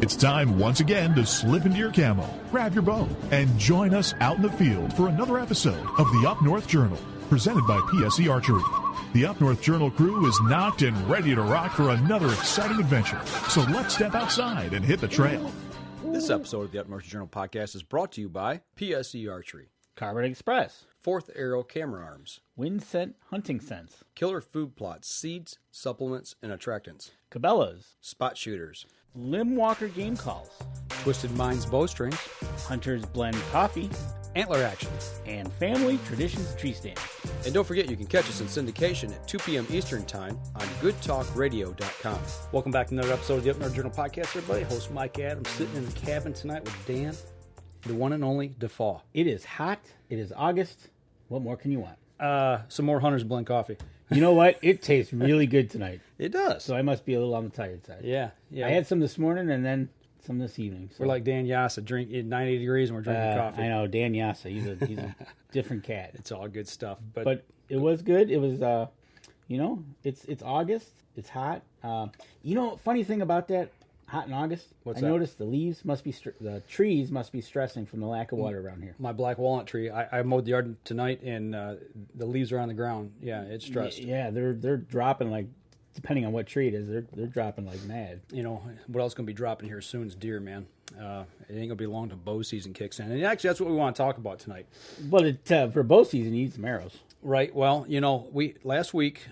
It's time once again to slip into your camo, grab your bow, and join us out in the field for another episode of the Up North Journal, presented by PSE Archery. The Up North Journal crew is knocked and ready to rock for another exciting adventure. So let's step outside and hit the trail. This episode of the Up North Journal podcast is brought to you by PSE Archery, Carbon Express, Fourth Arrow Camera Arms, Wind Scent Hunting Sense, Killer Food Plots, Seeds, Supplements, and Attractants, Cabela's, Spot Shooters, Limb Walker Game Calls, Twisted Minds Bowstrings, Hunter's Blend Coffee, Antler Action, and Family Traditions Treestands. And don't forget you can catch us in syndication at 2 p.m. Eastern Time on goodtalkradio.com. Welcome back to another episode of the Up North Journal podcast, everybody. Host Mike Adams sitting in the cabin tonight with Dan, the one and only DeFauw. It is hot. It is August. What more can you want? Some more Hunter's Blend Coffee. You know what? It tastes really good tonight. It does. So I must be a little on the tired side. Yeah. I had some this morning and then some this evening. So. We're like Dan Yassa, drink in 90 degrees and we're drinking coffee. I know, Dan Yassa. He's a different cat. It's all good stuff. But it was good. It was, it's August. It's hot. Funny thing about that, hot in August, I noticed the leaves must be, the trees must be stressing from the lack of water around here. My black walnut tree, I mowed the yard tonight and the leaves are on the ground. Yeah, it's stressed. Yeah, they're dropping like, depending on what tree it is, they're dropping like mad. You know, what else going to be dropping here soon is deer, man. It ain't going to be long till bow season kicks in. And actually, that's what we want to talk about tonight. But for bow season, you need some arrows. Right. Well, last week,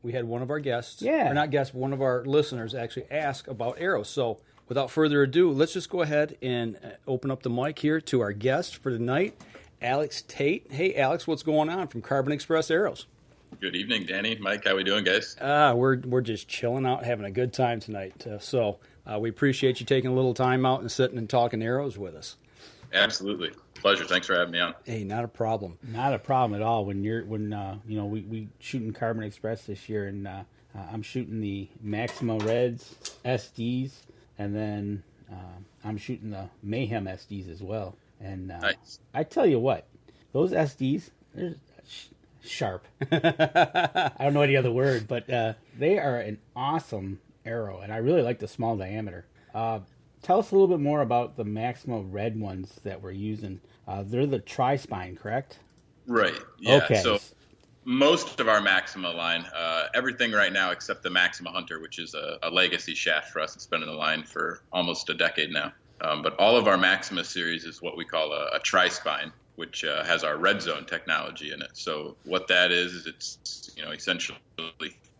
we had one of our guests, or not guests, but one of our listeners actually ask about arrows. So without further ado, let's just go ahead and open up the mic here to our guest for tonight, Alex Tait. Hey, Alex, what's going on from Carbon Express Arrows? Good evening, Danny. Mike, how we doing, guys? We're just chilling out, having a good time tonight. So we appreciate you taking a little time out and sitting and talking arrows with us. Absolutely. Pleasure. Thanks for having me on. Hey, not a problem. Not a problem at all. We shooting Carbon Express this year, and I'm shooting the Maxima Reds SDs, and then I'm shooting the Mayhem SDs as well. And nice. I tell you what, those SDs, they're sharp. I don't know any other word, but they are an awesome arrow, and I really like the small diameter. Tell us a little bit more about the Maxima Red ones that we're using. They're the tri-spine, correct? Right. Yeah. Okay. So most of our Maxima line, everything right now except the Maxima Hunter, which is a legacy shaft for us. It's been in the line for almost a decade now. But all of our Maxima series is what we call a tri-spine, which has our red zone technology in it. So what that is it's essentially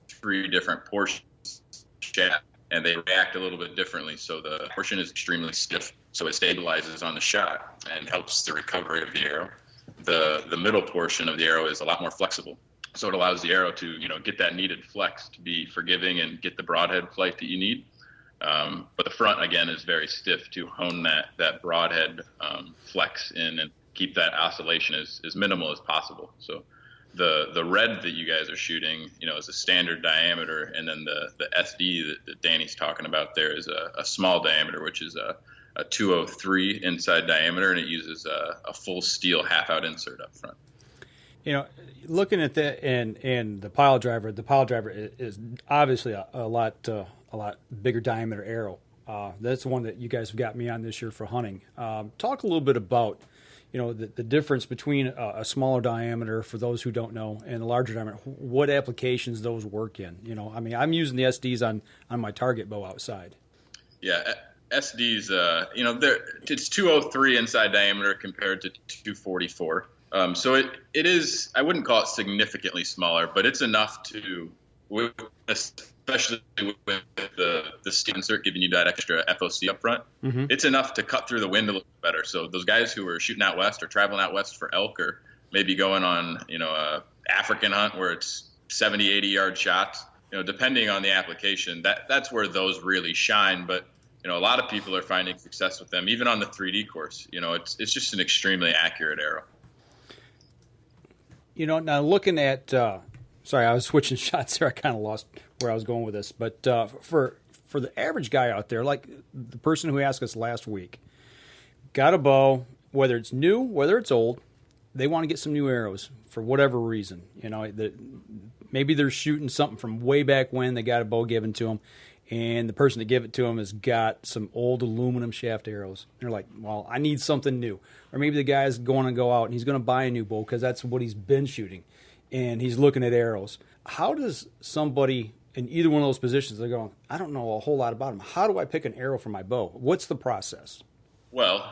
3 different portions shaft, and they react a little bit differently. So the portion is extremely stiff, so it stabilizes on the shot and helps the recovery of the arrow. The middle portion of the arrow is a lot more flexible, so it allows the arrow to get that needed flex to be forgiving and get the broadhead flight that you need. But the front again is very stiff to hone that broadhead flex in and keep that oscillation as minimal as possible. So the red that you guys are shooting, is a standard diameter, and then the SD that Danny's talking about there is a small diameter, which is a 203 inside diameter, and it uses a full steel half-out insert up front. Looking at that and the pile driver is obviously a lot bigger diameter arrow. That's the one that you guys have got me on this year for hunting. Talk a little bit about the difference between a smaller diameter, for those who don't know, and a larger diameter. What applications those work in? I'm using the SDs on my target bow outside. Yeah, SDs, it's 203 inside diameter compared to 244. So it is, I wouldn't call it significantly smaller, but it's enough to, especially with the steel insert giving you that extra FOC up front, it's enough to cut through the wind a little bit better. So those guys who are shooting out west or traveling out west for elk, or maybe going on, a African hunt where it's 70, 80 yard shots, depending on the application, that's where those really shine. But, a lot of people are finding success with them, even on the 3D course. It's just an extremely accurate arrow. Now looking at, sorry, I was switching shots there. I kind of lost where I was going with this. But for the average guy out there, like the person who asked us last week, got a bow, whether it's new, whether it's old, they want to get some new arrows for whatever reason. Maybe they're shooting something from way back when they got a bow given to them, and the person that gave it to him has got some old aluminum shaft arrows. They're like, well, I need something new. Or maybe the guy's going to go out and he's going to buy a new bow because that's what he's been shooting, and he's looking at arrows. How does somebody in either one of those positions, they're going, I don't know a whole lot about them. How do I pick an arrow for my bow? What's the process? Well,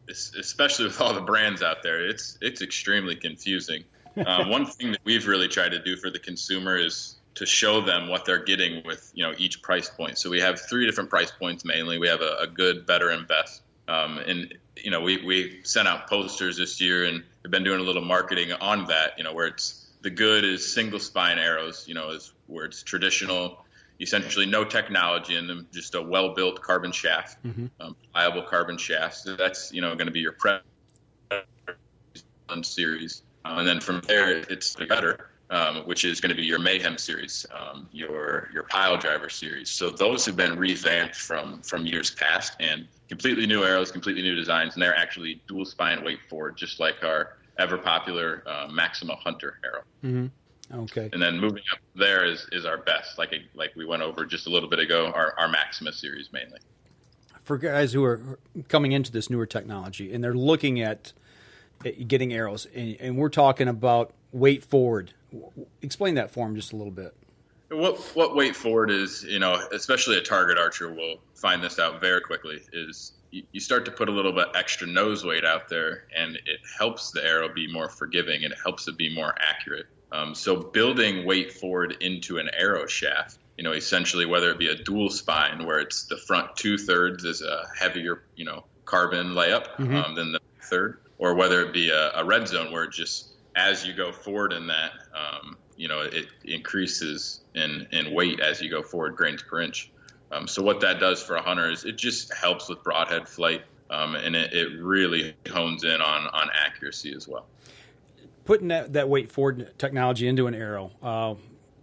especially with all the brands out there, it's extremely confusing. One thing that we've really tried to do for the consumer is to show them what they're getting with, each price point. So we have 3 different price points mainly. We have a good, better, and best. We sent out posters this year and have been doing a little marketing on that, where it's the good is single spine arrows, is where it's traditional, essentially no technology in them, just a well-built carbon shaft, reliable carbon shafts. So that's, going to be your prep series. And then from there, it's the better. Which is going to be your Mayhem series, your pile driver series. So those have been revamped from years past, and completely new arrows, completely new designs, and they're actually dual spine weight forward, just like our ever popular Maxima Hunter arrow. Mm-hmm. Okay. And then moving up there is our best, like we went over just a little bit ago, our Maxima series mainly. For guys who are coming into this newer technology and they're looking at getting arrows, and we're talking about weight forward. Explain that for them just a little bit. What weight forward is, especially a target archer will find this out very quickly, is you start to put a little bit extra nose weight out there, and it helps the arrow be more forgiving, and it helps it be more accurate. So building weight forward into an arrow shaft, essentially whether it be a dual spine where it's the front 2/3 is a heavier, carbon layup than the third, or whether it be a red zone where it just, as you go forward in that, it increases in weight as you go forward, grains per inch. So what that does for a hunter is it just helps with broadhead flight, and it really hones in on accuracy as well. Putting that weight forward technology into an arrow,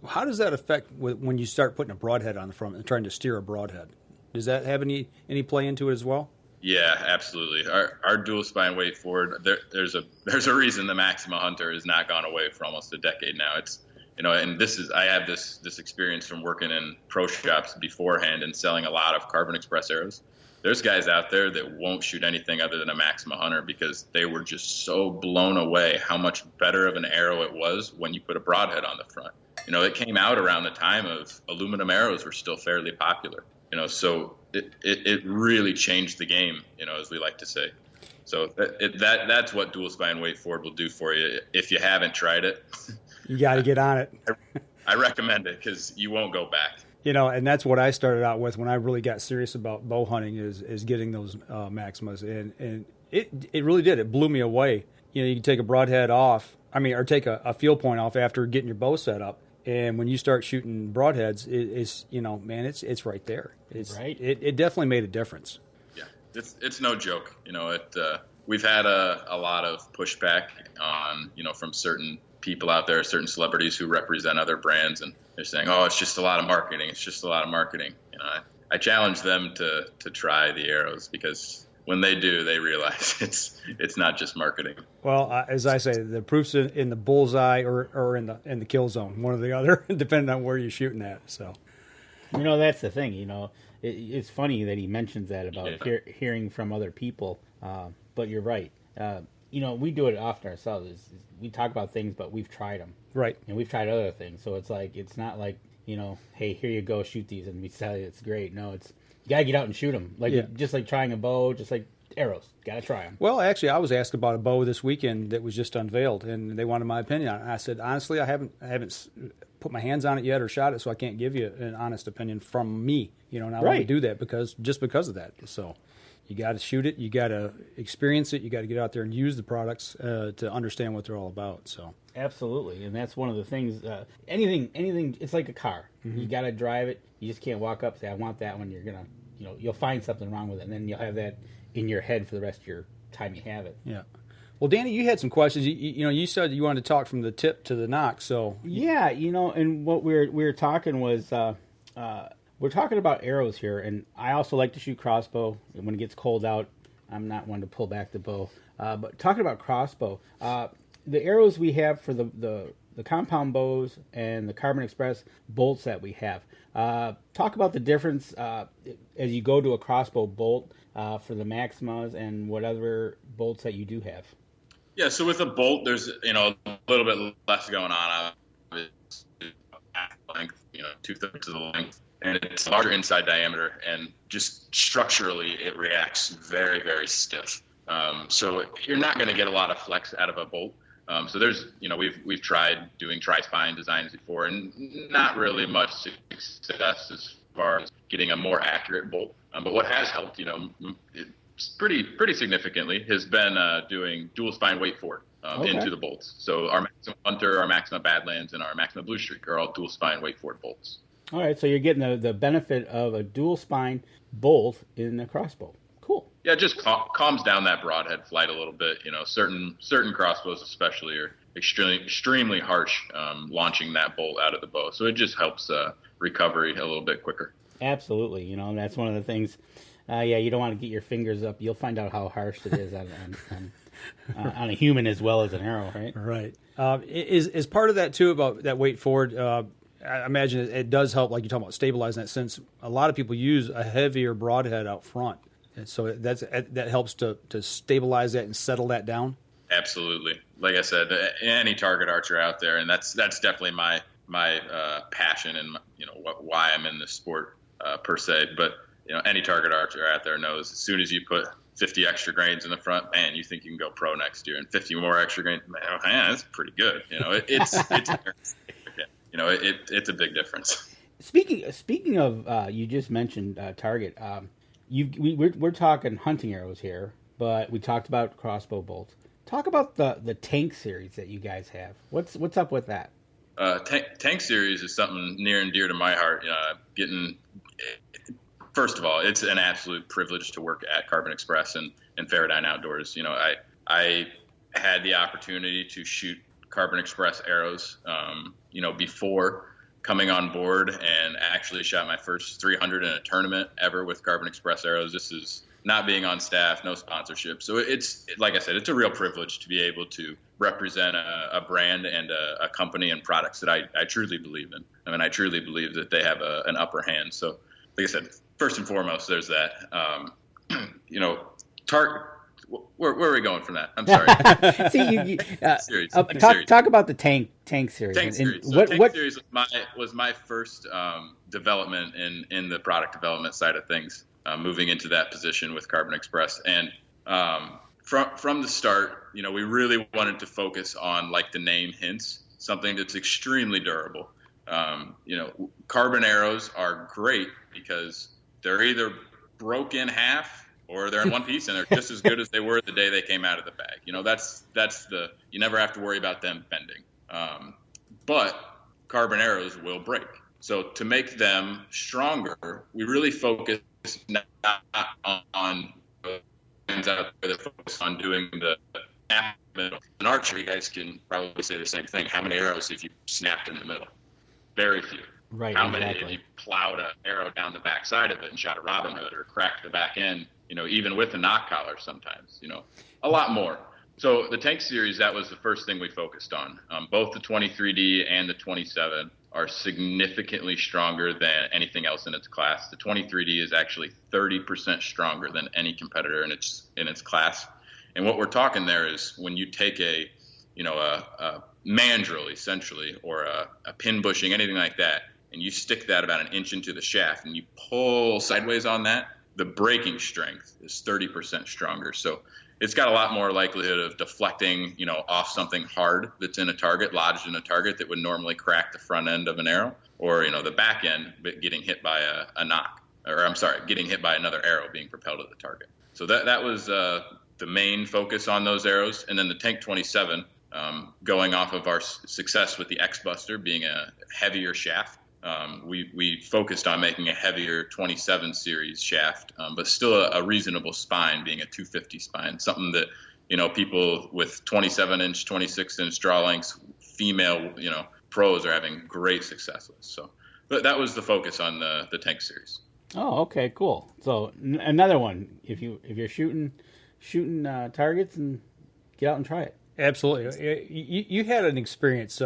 how does that affect when you start putting a broadhead on the front and trying to steer a broadhead? Does that have any play into it as well? Yeah, absolutely. Our dual spine weight forward, there's a reason the Maxima Hunter has not gone away for almost a decade now. It's, and I have this experience from working in pro shops beforehand and selling a lot of Carbon Express arrows. There's guys out there that won't shoot anything other than a Maxima Hunter because they were just so blown away how much better of an arrow it was when you put a broadhead on the front. It came out around the time of aluminum arrows were still fairly popular. So it really changed the game, as we like to say. So that's what dual spine weight forward will do for you. If you haven't tried it, you got to get on it. I recommend it because you won't go back. And that's what I started out with when I really got serious about bow hunting is getting those Maximas, and it really did. It blew me away. You can take a broadhead off, or take a field point off after getting your bow set up. And when you start shooting broadheads, it's right there. Right. It definitely made a difference. Yeah, it's no joke. We've had a lot of pushback on, from certain people out there, certain celebrities who represent other brands, and they're saying, "Oh, it's just a lot of marketing. It's just a lot of marketing." I challenge them to try the arrows because when they do, they realize it's not just marketing. Well, as I say, the proof's in the bullseye or in the kill zone, one or the other, depending on where you're shooting at. So, that's the thing. It's funny that he mentions that about hearing from other people. But you're right. We do it often ourselves. We talk about things, but we've tried them. Right. And we've tried other things. So it's not like, hey, here you go, shoot these, and we tell you it's great. No, you got to get out and shoot them. Just like trying a bow, just like arrows. Got to try them. Well, actually, I was asked about a bow this weekend that was just unveiled, and they wanted my opinion on it. I said, honestly, I haven't put my hands on it yet or shot it, so I can't give you an honest opinion from me. And I want to do that because of that. So you got to shoot it, you got to experience it, you got to get out there and use the products to understand what they're all about. So absolutely, and that's one of the things. Anything, it's like a car. Mm-hmm. You got to drive it. You just can't walk up and say, "I want that one." You're gonna, you'll find something wrong with it, and then you'll have that in your head for the rest of your time you have it. Yeah. Well, Danny, you had some questions. You said you wanted to talk from the tip to the knock. So yeah, and what we were talking was. We're talking about arrows here, and I also like to shoot crossbow. And when it gets cold out, I'm not one to pull back the bow. But talking about crossbow, the arrows we have for the the compound bows and the Carbon Express bolts that we have. Talk about the difference as you go to a crossbow bolt for the Maximas and what other bolts that you do have. Yeah, so with a bolt, there's a little bit less going on. It's length, 2/3 of the length, and it's larger inside diameter, and just structurally, it reacts very, very stiff. So you're not going to get a lot of flex out of a bolt. So there's, we've tried doing tri-spine designs before, and not really much success as far as getting a more accurate bolt. But what has helped, pretty significantly, has been doing dual spine weight forward into the bolts. So our Maxima Hunter, our Maxima Badlands, and our Maxima Blue Streak are all dual spine weight forward bolts. All right, so you're getting the benefit of a dual spine bolt in the crossbow. Cool. Yeah, it just calms down that broadhead flight a little bit. Certain crossbows especially are extremely harsh launching that bolt out of the bow. So it just helps recovery a little bit quicker. Absolutely. And that's one of the things. You don't want to get your fingers up. You'll find out how harsh it is on a human as well as an arrow, right? Right. Is part of that too about that weight forward? I imagine it does help, like you're talking about stabilizing that, since a lot of people use a heavier broadhead out front, and so that helps to stabilize that and settle that down. Absolutely. Like I said, any target archer out there, and that's definitely my passion and why I'm in this sport per se. But any target archer out there knows as soon as you put 50 extra grains in the front, man, you think you can go pro next year, and 50 more extra grains, man, that's pretty good. It's it's a big difference. Speaking of, you just mentioned target. We're talking hunting arrows here, but we talked about crossbow bolts. Talk about the tank series that you guys have. What's up with that? Tank series is something near and dear to my heart. First of all, it's an absolute privilege to work at Carbon Express and Faradyne Outdoors. I had the opportunity to shoot Carbon Express arrows, before coming on board, and actually shot my first 300 in a tournament ever with Carbon Express arrows. This is not being on staff, no sponsorship. So it's, like I said, it's a real privilege to be able to represent a brand and a company and products that I truly believe in. I mean, I truly believe that they have an upper hand. So, like I said, first and foremost, there's that. Where are we going from that? I'm sorry. See, talk about the tank series. Tank series. Tank series was my first development in the product development side of things, moving into that position with Carbon Express. And from the start, we really wanted to focus on, like the name hints, something that's extremely durable. Carbon arrows are great because they're either broke in half or they're in one piece, and they're just as good as they were the day they came out of the bag. You never have to worry about them bending. But carbon arrows will break. So to make them stronger, we really focus not on focus on doing the middle. In archery, you guys can probably say the same thing. How many arrows have you snapped in the middle? Very few. Right. How many have you plowed an arrow down the back side of it and shot a Robin Hood or cracked the back end? Even with a knock collar sometimes, a lot more. So the tank series, that was the first thing we focused on. Both the 23D and the 27 are significantly stronger than anything else in its class. The 23D is actually 30% stronger than any competitor in its class. And what we're talking there is when you take a mandrel essentially, or a pin bushing, anything like that, and you stick that about an inch into the shaft and you pull sideways on that, the breaking strength is 30% stronger. So it's got a lot more likelihood of deflecting, off something hard that's in a target, lodged in a target that would normally crack the front end of an arrow, or, the back end, but getting hit by getting hit by another arrow being propelled at the target. So that was the main focus on those arrows. And then the Tank 27, going off of our success with the X-Buster being a heavier shaft, we focused on making a heavier 27 series shaft, but still a reasonable spine, being a 250 spine, something that, people with 27-inch, 26-inch draw lengths, female, pros are having great success with. So, but that was the focus on the tank series. Oh, okay, cool. So another one, if you're shooting targets, and get out and try it. Absolutely. You had an experience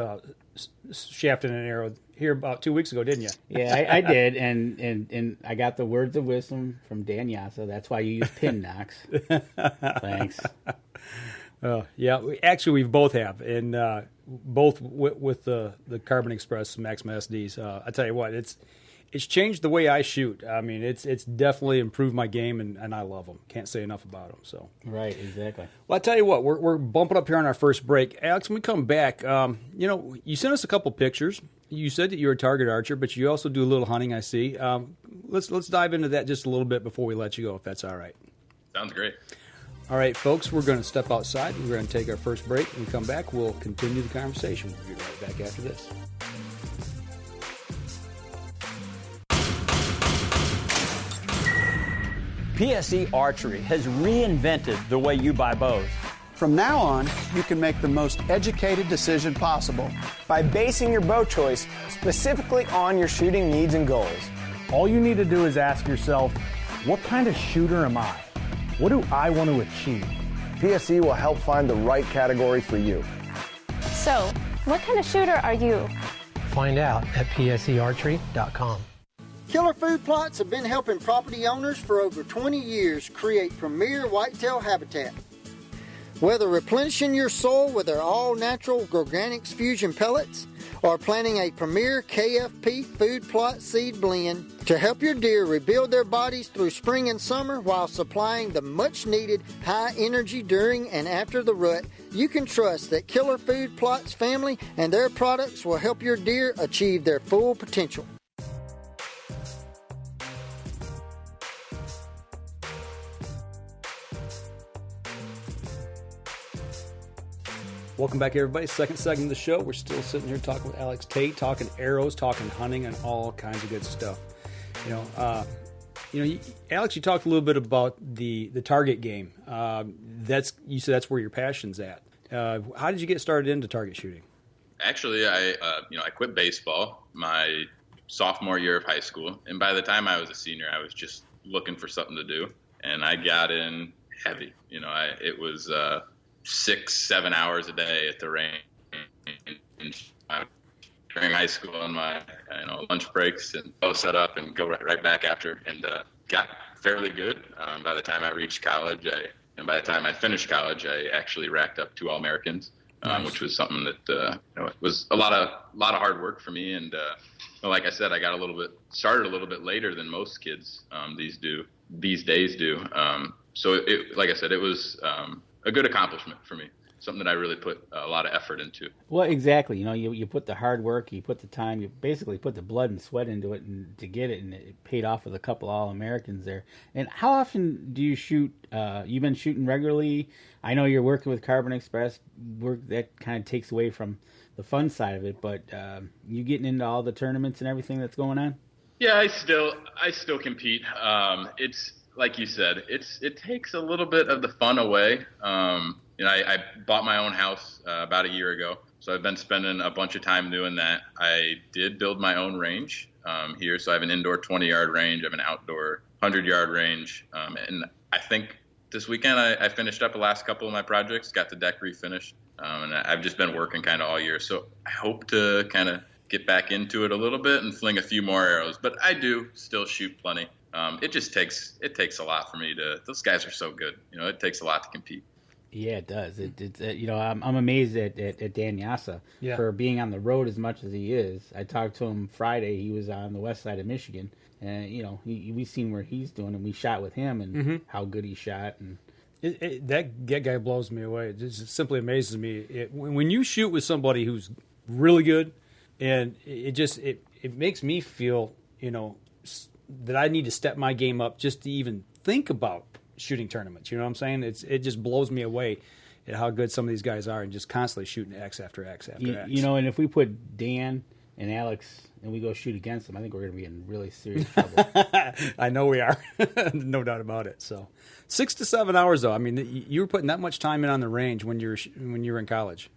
shafting an arrow here about 2 weeks ago, didn't you? Yeah, I did, and I got the words of wisdom from Dan Yassa. That's why you use pin knocks. Thanks. Yeah, we both have, and both with the Carbon Express Maxima SDs. I tell you what, it's changed the way I shoot. I mean, it's definitely improved my game, and I love them. Can't say enough about them. So right, exactly. Well, I tell you what, we're bumping up here on our first break. Alex, when we come back, you sent us a couple pictures. You said that you're a target archer, but you also do a little hunting, I see. Let's dive into that just a little bit before we let you go, if that's all right. Sounds great. All right, folks, we're going to step outside. We're going to take our first break. When we come back, we'll continue the conversation. We'll be right back after this. PSE Archery has reinvented the way you buy bows. From now on, you can make the most educated decision possible by basing your bow choice specifically on your shooting needs and goals. All you need to do is ask yourself, what kind of shooter am I? What do I want to achieve? PSE will help find the right category for you. So, what kind of shooter are you? Find out at psearchery.com. Killer Food Plots have been helping property owners for over 20 years create premier whitetail habitat. Whether replenishing your soil with their all-natural Organics Fusion pellets or planting a premier KFP food plot seed blend to help your deer rebuild their bodies through spring and summer while supplying the much-needed high energy during and after the rut, you can trust that Killer Food Plots family and their products will help your deer achieve their full potential. Welcome back, everybody. Second segment of the show. We're still sitting here talking with Alex Tait, talking arrows, talking hunting, and all kinds of good stuff. Alex, you talked a little bit about the target game. You said that's where your passion's at. How did you get started into target shooting? Actually, I quit baseball my sophomore year of high school, and by the time I was a senior, I was just looking for something to do, and I got in heavy. It was 6-7 hours a day at the range during high school on my lunch breaks, and go set up and go right back after, and got fairly good. By the time I reached college, and by the time I finished college, I actually racked up 2 All-Americans, nice. Which was something that it was a lot of hard work for me. And like I said, I got started a little bit later than most kids these days do. So like I said, it was a good accomplishment for me, something that I really put a lot of effort into. Well, exactly. You put the hard work, you put the time, you basically put the blood and sweat into it and to get it, and it paid off with a couple All-Americans there. And how often do you shoot? You've been shooting regularly. I know you're working with Carbon Express. Work that kind of takes away from the fun side of it, but you getting into all the tournaments and everything that's going on? Yeah, I still compete. It's like you said, it takes a little bit of the fun away. I bought my own house about a year ago, so I've been spending a bunch of time doing that. I did build my own range here, so I have an indoor 20-yard range, I have an outdoor 100-yard range, and I think this weekend I finished up the last couple of my projects, got the deck refinished, and I've just been working kind of all year, so I hope to kind of get back into it a little bit and fling a few more arrows, but I do still shoot plenty. It takes a lot for me those guys are so good. It takes a lot to compete. Yeah, it does. I'm amazed at Dan Yassa for being on the road as much as he is. I talked to him Friday. He was on the west side of Michigan, and we've seen where he's doing, and we shot with him and how good he shot. And that guy blows me away. It just simply amazes me. When you shoot with somebody who's really good, and it makes me feel that I need to step my game up just to even think about shooting tournaments. You know what I'm saying? It just blows me away at how good some of these guys are and just constantly shooting X after X after X. And if we put Dan and Alex and we go shoot against them, I think we're going to be in really serious trouble. I know we are. No doubt about it. So 6 to 7 hours, though. I mean, you were putting that much time in on the range when you were in college.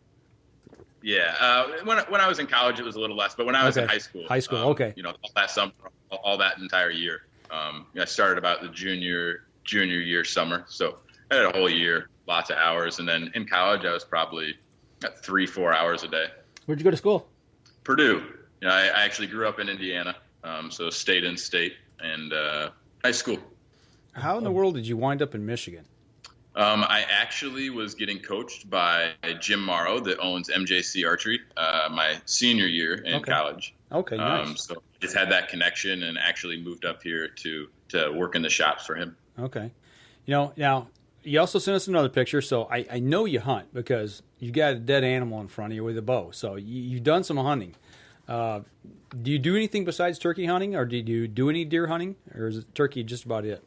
Yeah. When I was in college, it was a little less, but when I was in high school. Okay. All that summer, all that entire year. I started about the junior year summer, so I had a whole year lots of hours. And then in college, I was probably at 3-4 hours a day. Where'd you go to school? Purdue. I actually grew up in Indiana, so stayed in state and high school. How in the world did you wind up in Michigan? I actually was getting coached by Jim Morrow that owns MJC Archery my senior year in college. Okay, nice. So just had that connection and actually moved up here to work in the shops for him. Okay. Now, you also sent us another picture, so I know you hunt because you got a dead animal in front of you with a bow. So you've done some hunting. Do you do anything besides turkey hunting, or did you do any deer hunting, or is turkey just about it?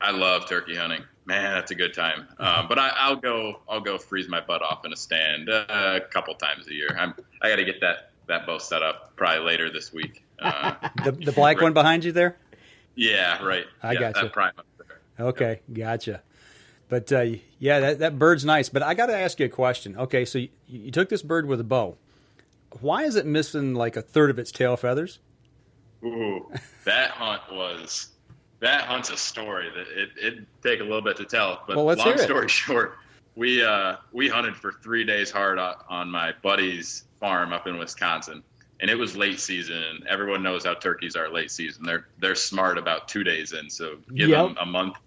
I love turkey hunting. Man, that's a good time. But I'll go freeze my butt off in a stand a couple times a year. I got to get that bow set up probably later this week. The black one behind you there? Yeah, right. I got you. That prime up there. Okay, gotcha. But that bird's nice. But I got to ask you a question. Okay, so you took this bird with a bow. Why is it missing like a third of its tail feathers? Ooh, that hunt's a story that it'd take a little bit to tell. But long story short, we hunted for 3 days hard on my buddy's farm up in Wisconsin, and it was late season. Everyone knows how turkeys are late season. They're smart about 2 days in, so give them a month.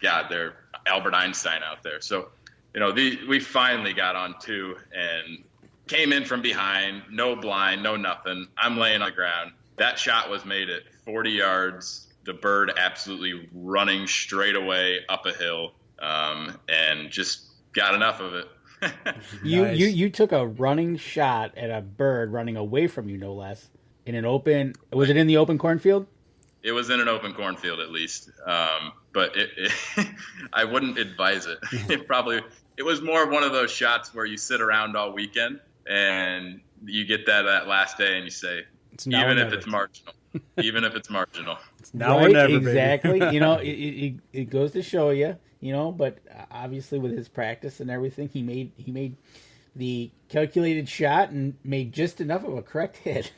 God, they're Albert Einstein out there. So, we finally got on 2 and came in from behind, no blind, no nothing. I'm laying on the ground. That shot was made at 40 yards. The bird absolutely running straight away up a hill, and just got enough of it. You took a running shot at a bird running away from you, no less, in an open. Was it in the open cornfield? It was in an open cornfield, at least. But I wouldn't advise it. It was more of one of those shots where you sit around all weekend and you get that last day and you say, even if it's marginal. Even if it's marginal. It's now or never, exactly. Baby. It goes to show you, but obviously with his practice and everything, he made the calculated shot and made just enough of a correct hit.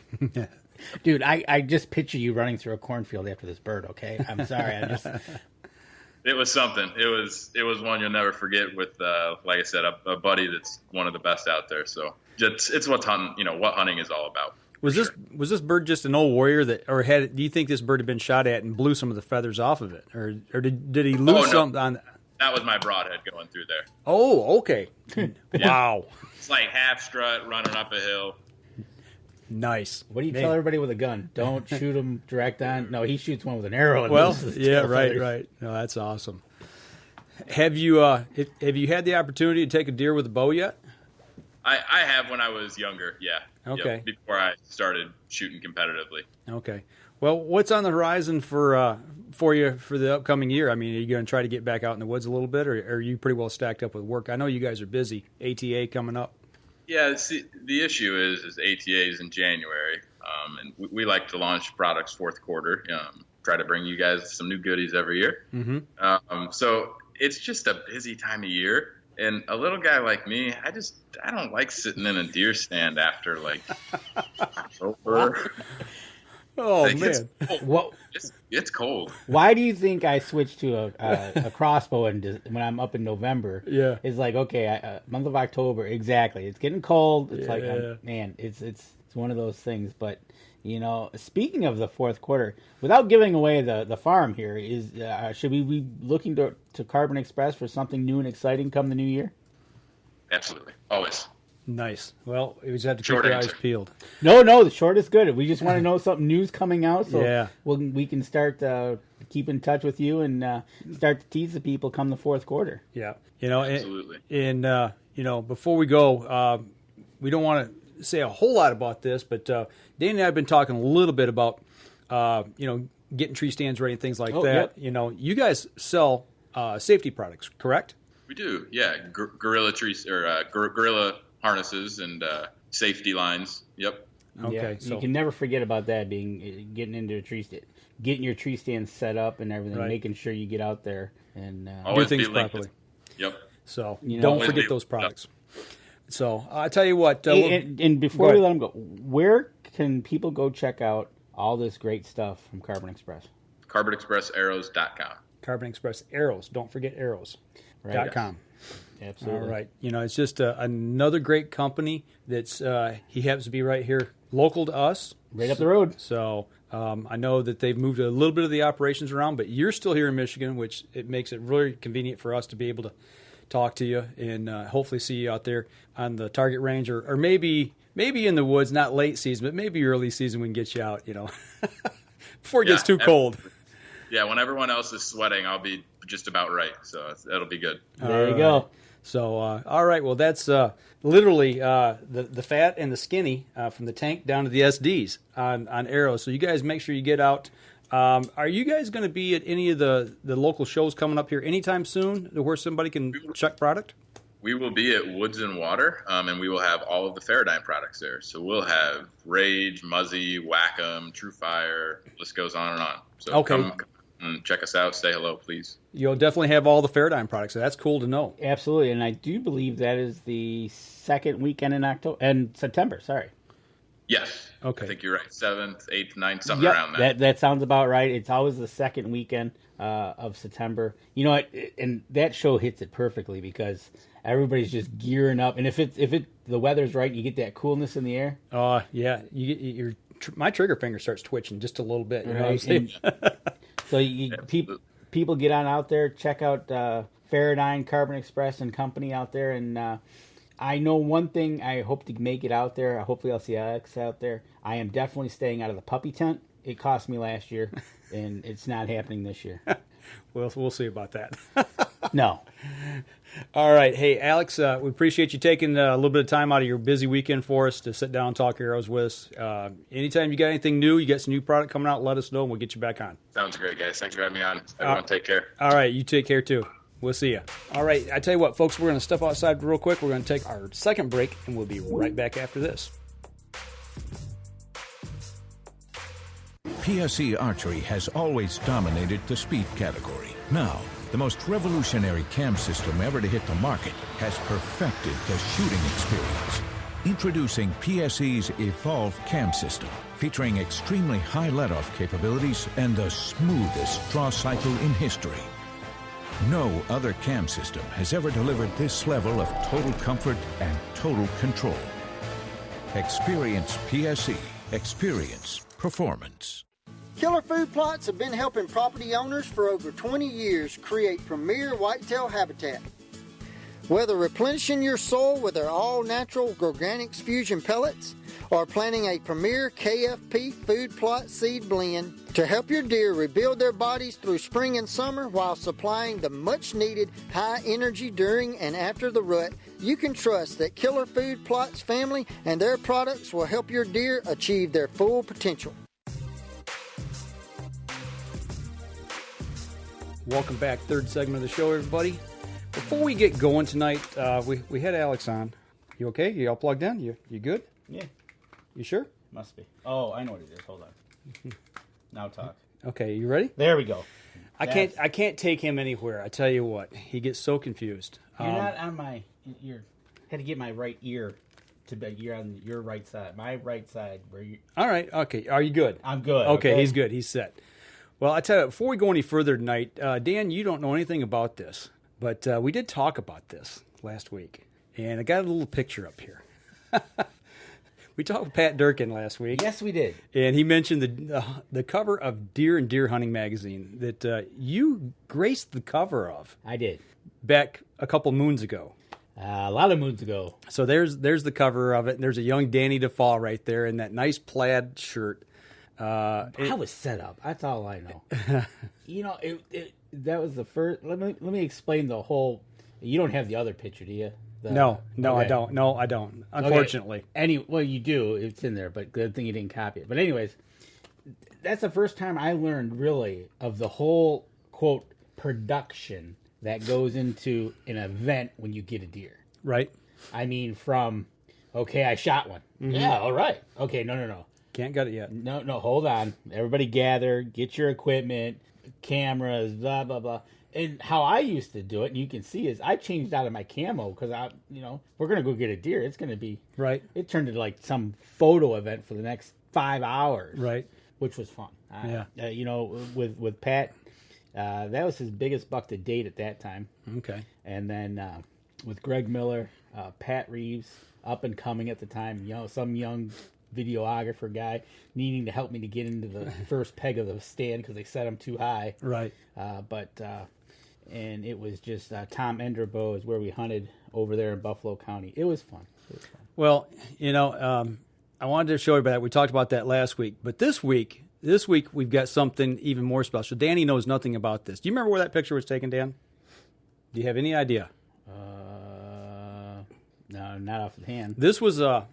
Dude, I just picture you running through a cornfield after this bird, okay? I'm sorry. It was something. It was one you'll never forget with, like I said, a buddy that's one of the best out there. So it's what hunting is all about. Was this bird just an old warrior do you think this bird had been shot at and blew some of the feathers off of it, or did he lose something on? That was my broadhead going through there. Oh, okay. Wow. It's like half strut running up a hill. Nice. What do you tell everybody with a gun? Don't shoot him direct on. No, he shoots one with an arrow. And right. No, that's awesome. Have you had the opportunity to take a deer with a bow yet? I have when I was younger, yeah. Okay. Yep, before I started shooting competitively. Okay. Well, what's on the horizon for you for the upcoming year? I mean, are you going to try to get back out in the woods a little bit, or are you pretty well stacked up with work? I know you guys are busy. ATA coming up. Yeah, see, the issue is ATA is in January, and we like to launch products fourth quarter, try to bring you guys some new goodies every year. Mm-hmm. So it's just a busy time of year. And a little guy like me, I don't like sitting in a deer stand after like October. Oh man, it's cold. Why do you think I switched to a crossbow when I'm up in November? Yeah, it's like month of October exactly. It's getting cold. It's man, it's one of those things. But speaking of the fourth quarter, without giving away the farm here, should we be looking to Carbon Express for something new and exciting come the new year? Absolutely, always. Nice. Well, we just have to keep your eyes peeled. No, the short is good. We just want to know something new's coming out, so we can start keep in touch with you and start to tease the people come the fourth quarter. Yeah, absolutely. And before we go, we don't want to say a whole lot about this, but Dan and I have been talking a little bit about getting tree stands ready and things like that. Yep. You guys sell safety products, correct? We do. Yeah, gorilla trees or gorilla harnesses and safety lines. Yep. Okay. Yeah, so you can never forget about that. Getting into a tree stand, getting your tree stand set up and everything, making sure you get out there and do things properly. Yep. So don't forget those products. So I tell you what. And before we let them go, where can people go check out all this great stuff from Carbon Express? CarbonExpressArrows.com. Carbon Express Arrows. Don't forget arrows.com. Absolutely. All right. It's just another great company that's he happens to be right here, local to us. Right up the road. So I know that they've moved a little bit of the operations around, but you're still here in Michigan, which it makes it really convenient for us to be able to talk to you and hopefully see you out there on the target range or maybe in the woods, not late season, but maybe early season we can get you out, before it gets too cold. Yeah, when everyone else is sweating, I'll be just about right, so that'll be good. There you go. So, all right, well, that's literally the fat and the skinny from the tank down to the SDs on arrows. So you guys make sure you get out. Are you guys going to be at any of the local shows coming up here anytime soon where somebody can check product? We will be at Woods and Water, and we will have all of the Faradyne products there. So we'll have Rage, Muzzy, Whack-'em, True Fire, list goes on and on. So come and check us out. Say hello, please. You'll definitely have all the Faradyne products, so that's cool to know. Absolutely, and I do believe that is the second weekend in September, sorry. Yes. Okay. I think you're right. 7th, 8th, 9th, something around that. That sounds about right. It's always the second weekend of September. You know what? And that show hits it perfectly because everybody's just gearing up. And if the weather's right, you get that coolness in the air. Yeah. You get my trigger finger starts twitching just a little bit. You know what I'm saying? So people get on out there, check out Faradyne, Carbon Express, and company out there, and I know one thing. I hope to make it out there. Hopefully, I'll see Alex out there. I am definitely staying out of the puppy tent. It cost me last year, and it's not happening this year. Well, we'll see about that. No. All right. Hey, Alex, we appreciate you taking a little bit of time out of your busy weekend for us to sit down and talk arrows with us. Anytime you got anything new, you got some new product coming out, let us know, and we'll get you back on. Sounds great, guys. Thanks for having me on. Everyone, take care. All right. You take care, too. We'll see you. All right. I tell you what, folks, we're going to step outside real quick. We're going to take our second break, and we'll be right back after this. PSE Archery has always dominated the speed category. Now, the most revolutionary cam system ever to hit the market has perfected the shooting experience. Introducing PSE's Evolve Cam System, featuring extremely high let-off capabilities and the smoothest draw cycle in history. No other cam system has ever delivered this level of total comfort and total control. Experience PSE. Experience performance. Killer Food Plots have been helping property owners for over 20 years create premier whitetail habitat. Whether replenishing your soil with their all-natural Organics Fusion pellets or planting a premier KFP food plot seed blend to help your deer rebuild their bodies through spring and summer while supplying the much-needed high energy during and after the rut, you can trust that Killer Food Plots family and their products will help your deer achieve their full potential. Welcome back. Third segment of the show, everybody. Before we get going tonight, we had Alex on. You okay? You all plugged in? You good? Yeah. You sure? Must be. Oh, I know what it is. Hold on. Now talk. Okay, you ready? There we go. I can't take him anywhere. I tell you what, he gets so confused. You're not on my. You had to get my right ear to be. You're on your right side. My right side. Where you? All right. Okay. Are you good? I'm good. Okay. He's good. He's set. Well, I tell you, before we go any further tonight, Dan, you don't know anything about this, but we did talk about this last week, and I got a little picture up here. We talked with Pat Durkin last week. Yes, we did. And he mentioned the cover of Deer and Deer Hunting magazine that you graced the cover of. I did. Back a couple moons ago. A lot of moons ago. So there's the cover of it, and there's a young Danny DeFauw right there in that nice plaid shirt. I was set up. That's all I know. You know, that was the first. Let me explain the whole. You don't have the other picture, do you? No, okay. I don't. No, I don't. Unfortunately. Okay. Well, you do. It's in there, but good thing you didn't copy it. But anyways, that's the first time I learned really of the whole quote production that goes into an event when you get a deer. Right. I mean, from I shot one. Mm-hmm. Yeah. All right. Okay. No. Can't get it yet. No, hold on. Everybody gather, get your equipment, cameras, blah, blah, blah. And how I used to do it, and you can see, is I changed out of my camo because we're going to go get a deer. It's going to be, right. It turned into like some photo event for the next 5 hours. Right. Which was fun. Yeah. With Pat, that was his biggest buck to date at that time. Okay. And then with Greg Miller, Pat Reeves, up and coming at the time, some young videographer guy needing to help me to get into the first peg of the stand because they set them too high. Right. And it was just Tom Enderbo is where we hunted over there in Buffalo County. It was fun. Well, I wanted to show you that. We talked about that last week, but this week we've got something even more special. Danny knows nothing about this. Do you remember where that picture was taken, Dan? Do you have any idea? No, not off the hand. This was a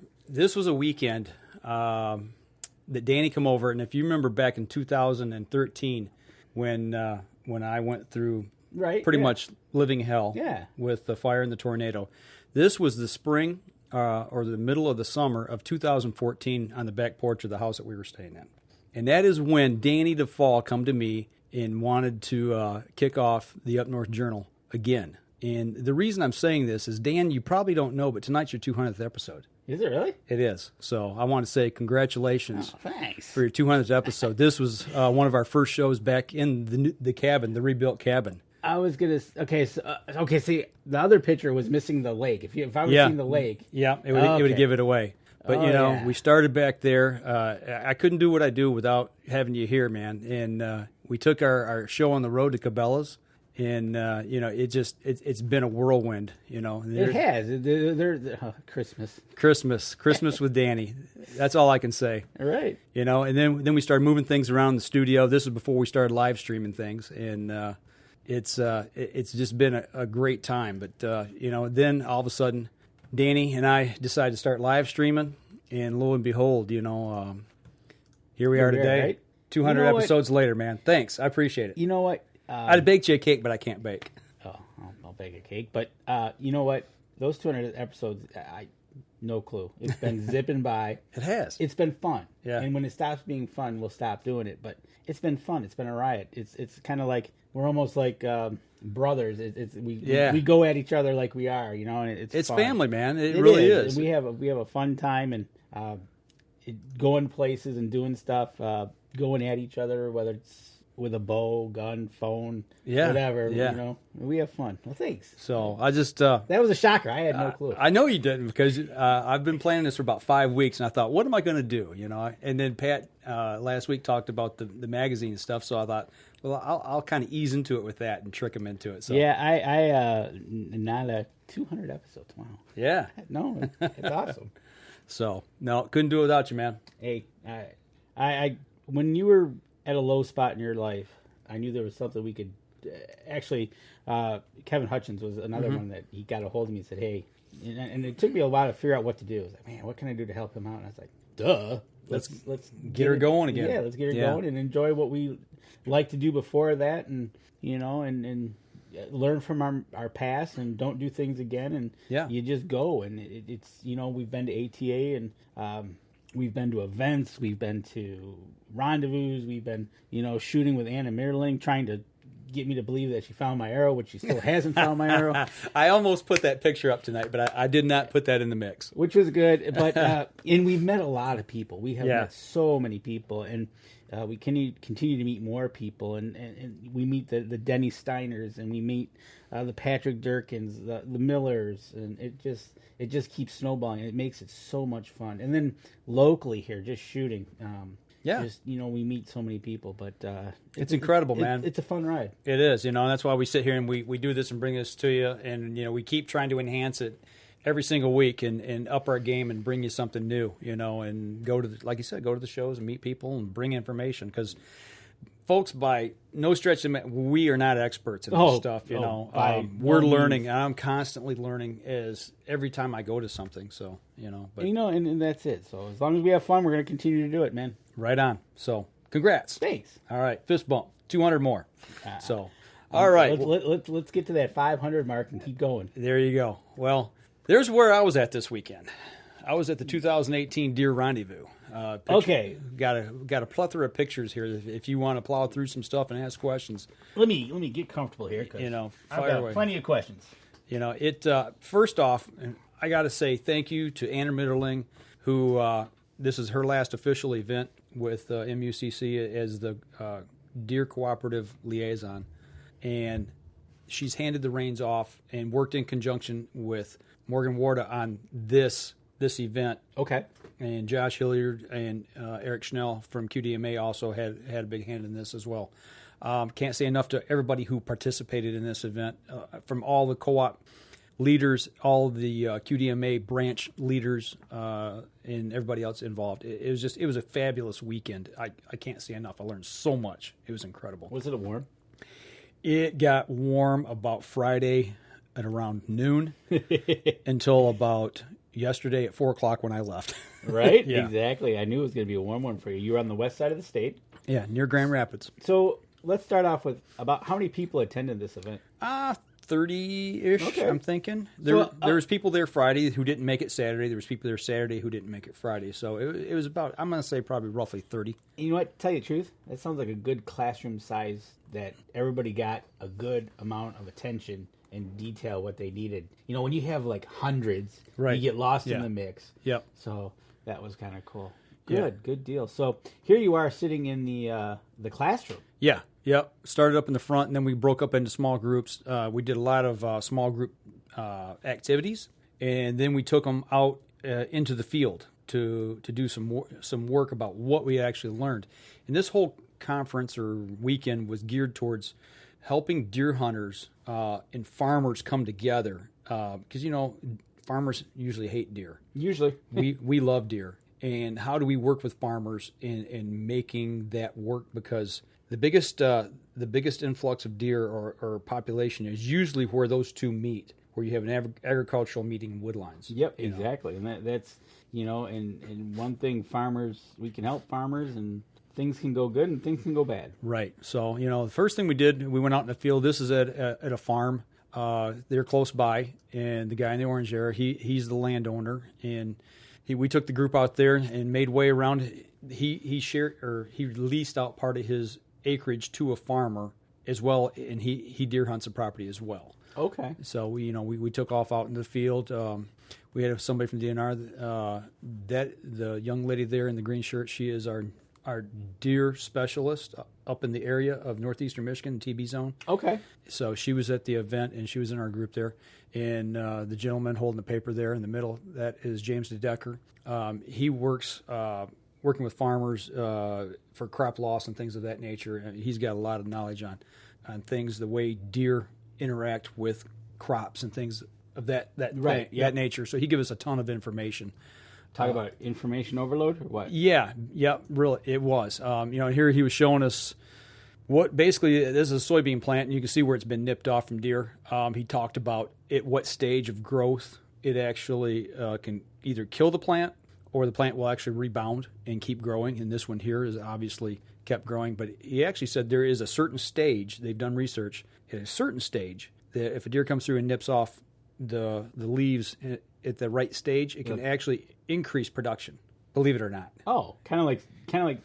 weekend that Danny come over, and if you remember back in 2013 when I went through pretty much living hell with the fire and the tornado, this was the spring or the middle of the summer of 2014 on the back porch of the house that we were staying in. And that is when Danny DeFauw come to me and wanted to kick off the Up North Journal again. And the reason I'm saying this is, Dan, you probably don't know, but tonight's your 200th episode. Is it really? It is. So I want to say congratulations thanks. for your 200th episode. This was one of our first shows back in the cabin, the rebuilt cabin. I was gonna see the other picture was missing the lake. If I was seeing the lake, it would give it away. But we started back there. I couldn't do what I do without having you here, man. And we took our show on the road to Cabela's. And it's been a whirlwind, It has. Christmas with Danny. That's all I can say. All right. And then we started moving things around the studio. This is before we started live streaming things, and it's just been a great time. But then all of a sudden, Danny and I decided to start live streaming, and lo and behold, here we are today, right? 200 episodes later, man. Thanks, I appreciate it. You know what? I'd bake you a cake, but I can't bake. Oh, I'll bake a cake. But you know what? Those 200 episodes, no clue. It's been zipping by. It has. It's been fun. Yeah. And when it stops being fun, we'll stop doing it. But it's been fun. It's been a riot. It's kind of like we're almost like brothers. We go at each other like we are, And it's fun. Family, man. It really is. And we have a fun time and going places and doing stuff, going at each other, whether it's with a bow, gun, phone, whatever. We have fun. Well, thanks. So I just that was a shocker. I had no clue. I know you didn't because I've been planning this for about 5 weeks, and I thought, what am I going to do? And then Pat last week talked about the magazine stuff, so I thought, well, I'll kind of ease into it with that and trick him into it. So I not a 200 episodes. Wow. Yeah. No, it's awesome. So no, couldn't do it without you, man. Hey, I when you were at a low spot in your life, I knew there was something we could actually. Kevin Hutchins was another one that he got a hold of me and said, "Hey," and it took me a while to figure out what to do. I was like, "Man, what can I do to help him out?" And I was like, "Duh, let's get her going again." Yeah, let's get her going and enjoy what we like to do before that, and and learn from our past and don't do things again. And you just go, and it's we've been to ATA and. We've been to events, we've been to rendezvous, we've been, shooting with Anna Meerling, trying to get me to believe that she found my arrow, which she still hasn't found my arrow. I almost put that picture up tonight, but I did not put that in the mix. Which was good, but and we've met a lot of people. We have met so many people, and we continue to meet more people, and we meet the Denny Steiners, and we meet the Patrick Durkins, the Millers, and it just keeps snowballing. It makes it so much fun. And then locally here, just shooting. We meet so many people, but it's incredible, man. It's a fun ride. It is, and that's why we sit here and we do this and bring this to you, and we keep trying to enhance it every single week and up our game and bring you something new, and go to like you said, go to the shows and meet people and bring information because. Folks, by no stretch of we are not experts in this stuff. We're learning. I'm constantly learning as every time I go to something. So but and that's it. So as long as we have fun, we're going to continue to do it, man. Right on. So congrats. Thanks. All right, fist bump. 200 more. All right. Let's get to that 500 mark and keep going. There you go. Well, there's where I was at this weekend. I was at the 2018 Deer Rendezvous. Okay, got a plethora of pictures here. If you want to plow through some stuff and ask questions, let me get comfortable here. Cause fire I've got away. Plenty of questions. First off, I got to say thank you to Anna Mitterling, who this is her last official event with MUCC as the Deer Cooperative Liaison, and she's handed the reins off and worked in conjunction with Morgan Warda on this event. Okay. And Josh Hilliard and Eric Schnell from QDMA also had a big hand in this as well. Can't say enough to everybody who participated in this event, from all the co-op leaders, all the QDMA branch leaders, and everybody else involved. It was a fabulous weekend. I can't say enough. I learned so much. It was incredible. Was it warm? It got warm about Friday at around noon until about yesterday at 4 o'clock when I left. Right? Yeah. Exactly. I knew it was going to be a warm one for you. You were on the west side of the state. Yeah, near Grand Rapids. So let's start off with about how many people attended this event? 30-ish, Okay. I'm thinking. There was people there Friday who didn't make it Saturday. There was people there Saturday who didn't make it Friday. So it was about, I'm going to say probably roughly 30. You know what? Tell you the truth, that sounds like a good classroom size that everybody got a good amount of attention and detail what they needed. You know, when you have like hundreds, Right. you get lost Yeah. in the mix. Yep. So that was kind of cool. Yeah. Good deal. So here you are sitting in the classroom. Yeah, yep. Started up in the front, and then we broke up into small groups. We did a lot of small group activities, and then we took them out into the field to do some work about what we actually learned. And this whole conference or weekend was geared towards helping deer hunters and farmers come together, because farmers usually hate deer. Usually, we love deer. And how do we work with farmers in making that work? Because the biggest influx of deer or population is usually where those two meet, where you have an agricultural meeting in woodlines. Yep, exactly. And that's, and one thing, farmers, we can help farmers, and things can go good and things can go bad. Right. So, the first thing we did, we went out in the field. This is at a farm. They're close by, and the guy in the orange there, he's the landowner, and we took the group out there and made way around. He leased out part of his acreage to a farmer as well, and he deer hunts the property as well. Okay. So we took off out in the field. We had somebody from DNR. The young lady there in the green shirt, she is our deer specialist up in the area of northeastern Michigan, TB zone. Okay. So she was at the event, and she was in our group there. And the gentleman holding the paper there in the middle, that is James DeDecker. He works working with farmers for crop loss and things of that nature. And he's got a lot of knowledge on things, the way deer interact with crops and things of that Right, that nature. So he gave us a ton of information. Talk about information overload or what? Yeah, really, it was. Here he was showing us what basically this is a soybean plant, and you can see where it's been nipped off from deer. He talked about at what stage of growth it actually can either kill the plant or the plant will actually rebound and keep growing. And this one here is obviously kept growing, but he actually said there is a certain stage, they've done research, at a certain stage that if a deer comes through and nips off the leaves at the right stage, it can actually increase production, believe it or not. Oh, kind of like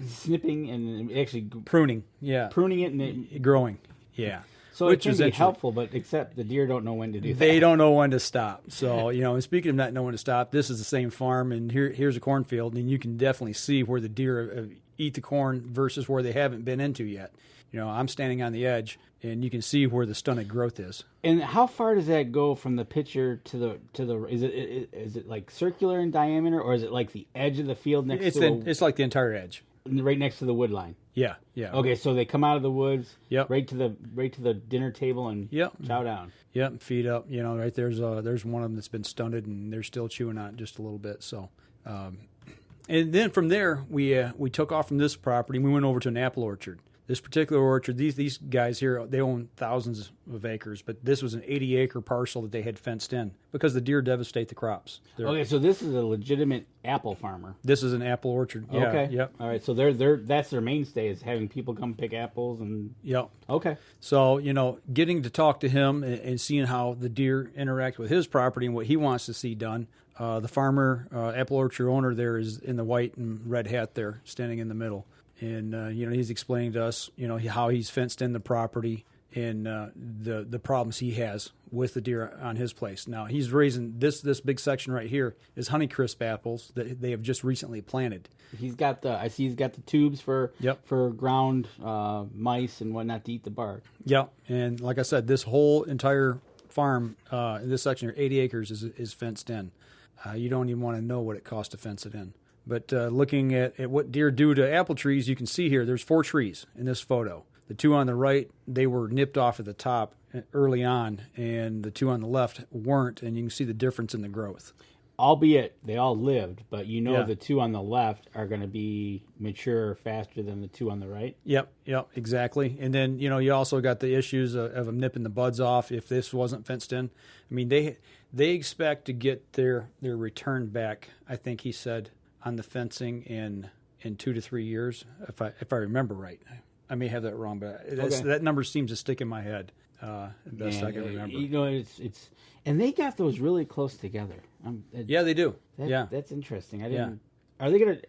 snipping and actually pruning. Yeah, pruning it and growing. Yeah. So it can be helpful, but except the deer don't know when to do that. They don't know when to stop. So, and speaking of not knowing when to stop, this is the same farm, and here's a cornfield, and you can definitely see where the deer eat the corn versus where they haven't been into yet. I'm standing on the edge, and you can see where the stunted growth is. And how far does that go from the picture to the? Is it like circular in diameter, or is it like the edge of the field next to? It's like the entire edge, right next to the wood line. Yeah. Okay, so they come out of the woods, yep, right to the dinner table and chow down. Yep, feed up. Right there's one of them that's been stunted, and they're still chewing on it just a little bit. So, and then from there we took off from this property. And we went over to an apple orchard. This particular orchard, these guys here, they own thousands of acres, but this was an 80-acre parcel that they had fenced in because the deer devastate the crops. Okay, so this is a legitimate apple farmer. This is an apple orchard. Yeah, okay. Yep. All right, so that's their mainstay, is having people come pick apples and. Yep. Okay. So getting to talk to him and seeing how the deer interact with his property and what he wants to see done. The farmer, apple orchard owner, there is in the white and red hat there, standing in the middle. And, he's explaining to us, how he's fenced in the property the problems he has with the deer on his place. Now he's raising this big section right here is Honeycrisp apples that they have just recently planted. He's got the tubes for ground mice and whatnot to eat the bark. Yep, and like I said, this whole entire farm in this section here, 80 acres, is fenced in. You don't even want to know what it costs to fence it in. But looking at what deer do to apple trees, you can see here there's 4 trees in this photo. The 2 on the right, they were nipped off at the top early on, and the 2 on the left weren't, and you can see the difference in the growth. Albeit they all lived, but the 2 on the left are going to be mature faster than the 2 on the right. Yep, exactly. And then, you also got the issues of them nipping the buds off if this wasn't fenced in. I mean, they expect to get their return back, I think he said, on the fencing in 2 to 3 years, if I remember right. I may have that wrong, but that number seems to stick in my head. Best I can remember. It's and they got those really close together. Yeah, they do. That's interesting. I didn't. Are they gonna?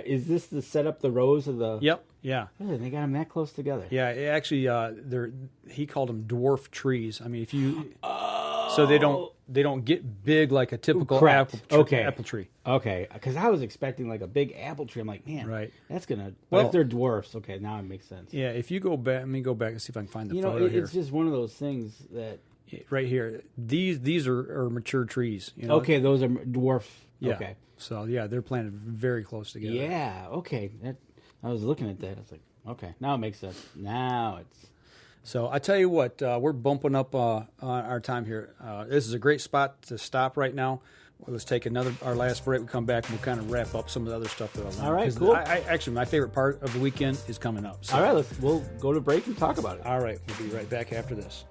Is this to set up the rows of the? Yep. Yeah. Really, they got them that close together. Yeah. Actually, he called them dwarf trees. I mean, if you so they don't get big like a typical apple tree. Okay, because I was expecting like a big apple tree. I'm like, man, right? That's gonna. Well, if they're dwarfs, okay, now it makes sense. Yeah. If you go back, let me go back and see if I can find the photo here. It's just one of those things that. Right here, these are mature trees. Okay, those are dwarf. Yeah. Okay. So they're planted very close together. Yeah. Okay. I was looking at that. I was like, okay, now it makes sense. Now it's. So I tell you what, we're bumping up on our time here. This is a great spot to stop right now. Let's take our last break. We come back and we'll kind of wrap up some of the other stuff that I learned. All right, cool. Actually, my favorite part of the weekend is coming up. So. All right, we'll go to break and talk about it. All right, we'll be right back after this.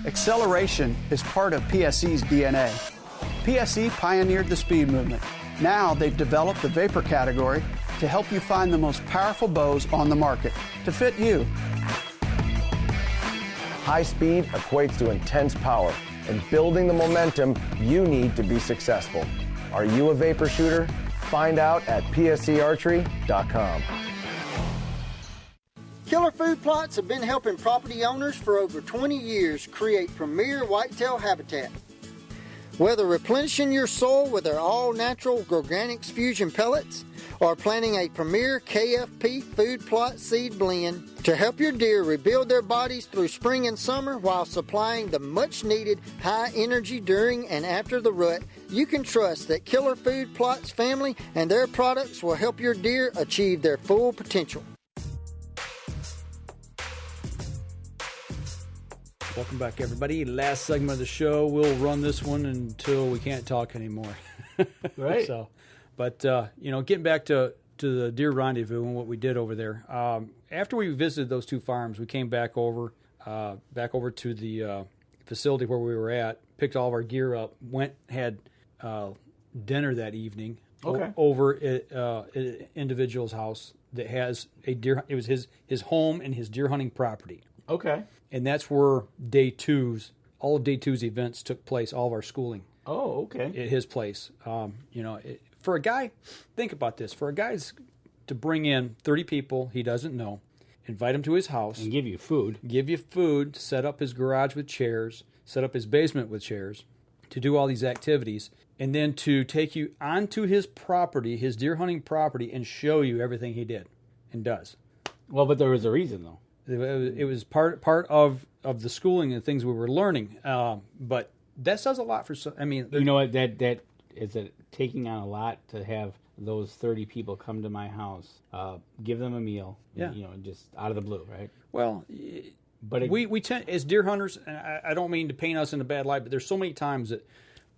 Acceleration is part of PSE's DNA. PSE pioneered the speed movement. Now they've developed the vapor category to help you find the most powerful bows on the market to fit you. High speed equates to intense power and building the momentum you need to be successful. Are you a vapor shooter? Find out at psearchery.com. Killer Food Plots have been helping property owners for over 20 years create premier whitetail habitat. Whether replenishing your soil with their all-natural Organics Fusion pellets or planting a premier KFP food plot seed blend to help your deer rebuild their bodies through spring and summer while supplying the much-needed high energy during and after the rut, you can trust that Killer Food Plots family and their products will help your deer achieve their full potential. Welcome back, everybody. Last segment of the show. We'll run this one until we can't talk anymore. Right. But getting back to the Deer Rendezvous and what we did over there. After we visited those 2 farms, we came back over to the facility where we were at, picked all of our gear up, had dinner that evening over at an individual's house that has a deer. It was his home and his deer hunting property. Okay. And that's where all of day two's events took place, all of our schooling. Oh, okay. At his place. For a guy, think about this. For a guy to bring in 30 people he doesn't know, invite them to his house. And give you food, set up his garage with chairs, set up his basement with chairs, to do all these activities, and then to take you onto his property, his deer hunting property, and show you everything he did and does. Well, but there was a reason, though. It was part of the schooling and things we were learning, but that says a lot for. You know what? That is taking on a lot to have those 30 people come to my house, give them a meal, just out of the blue, right? Well, but we tend as deer hunters, and I don't mean to paint us in a bad light, but there's so many times that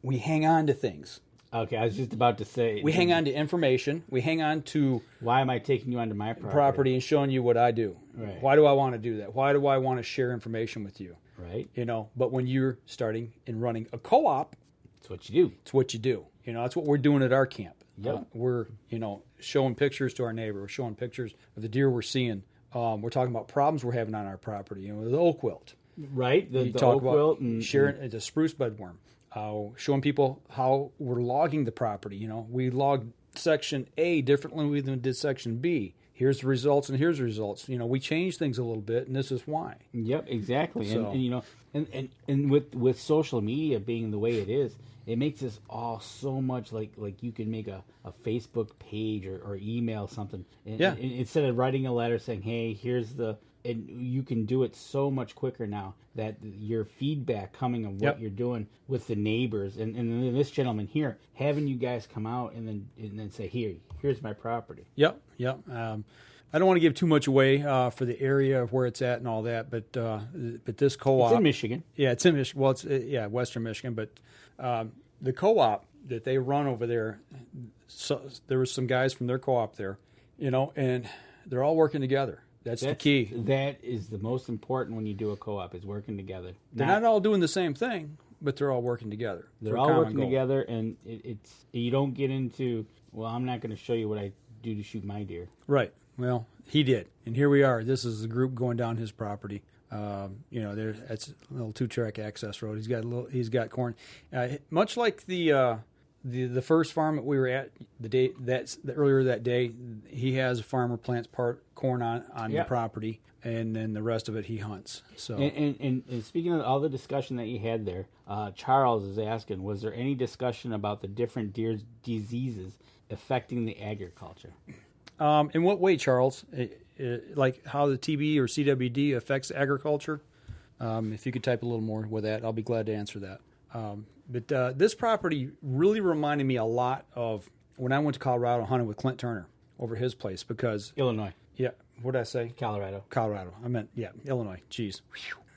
we hang on to things. Okay, I was just about to say. We hang on to information. We hang on to... Why am I taking you onto my property and showing you what I do? Right. Why do I want to do that? Why do I want to share information with you? Right. But when you're starting and running a co-op... It's what you do. It's what you do. That's what we're doing at our camp. Yep. We're, showing pictures to our neighbor. We're showing pictures of the deer we're seeing. We're talking about problems we're having on our property, the oak wilt. Right, the talk oak about wilt and sharing the spruce budworm, showing people how we're logging the property. We logged section A differently than we did section B. Here's the results, and here's the results. We change things a little bit, and this is why. Yep, exactly. So, and with social media being the way it is, it makes this all so much like you can make a Facebook page or email something. And instead of writing a letter saying, hey, here's and you can do it so much quicker now that your feedback coming of what you're doing with the neighbors and then this gentleman here having you guys come out and then say, here's my property. Yep. I don't want to give too much away for the area of where it's at and all that, but this co-op... It's in Michigan. Yeah, it's in Michigan. Well, it's Western Michigan, but the co-op that they run over there, so there was some guys from their co-op there, and they're all working together. That's the key. That is the most important when you do a co-op, is working together. They're not all doing the same thing, but they're all working together. They're all working together, and it's you don't get into, well, I'm not going to show you what I do to shoot my deer. Right. Well, he did, and here we are. This is the group going down his property. That's a little 2-track access road. He's got corn, much like the first farm that we were at earlier that day. He has a farmer plants part corn on the property, and then the rest of it he hunts. So and speaking of all the discussion that you had there, Charles is asking, was there any discussion about the different deer diseases affecting the agriculture? In what way, Charles? Like how the TB or CWD affects agriculture? If you could type a little more with that, I'll be glad to answer that. But this property really reminded me a lot of when I went to Colorado hunting with Clint Turner over his place because... Illinois. Yeah. What did I say? Colorado. I meant, Illinois. Jeez.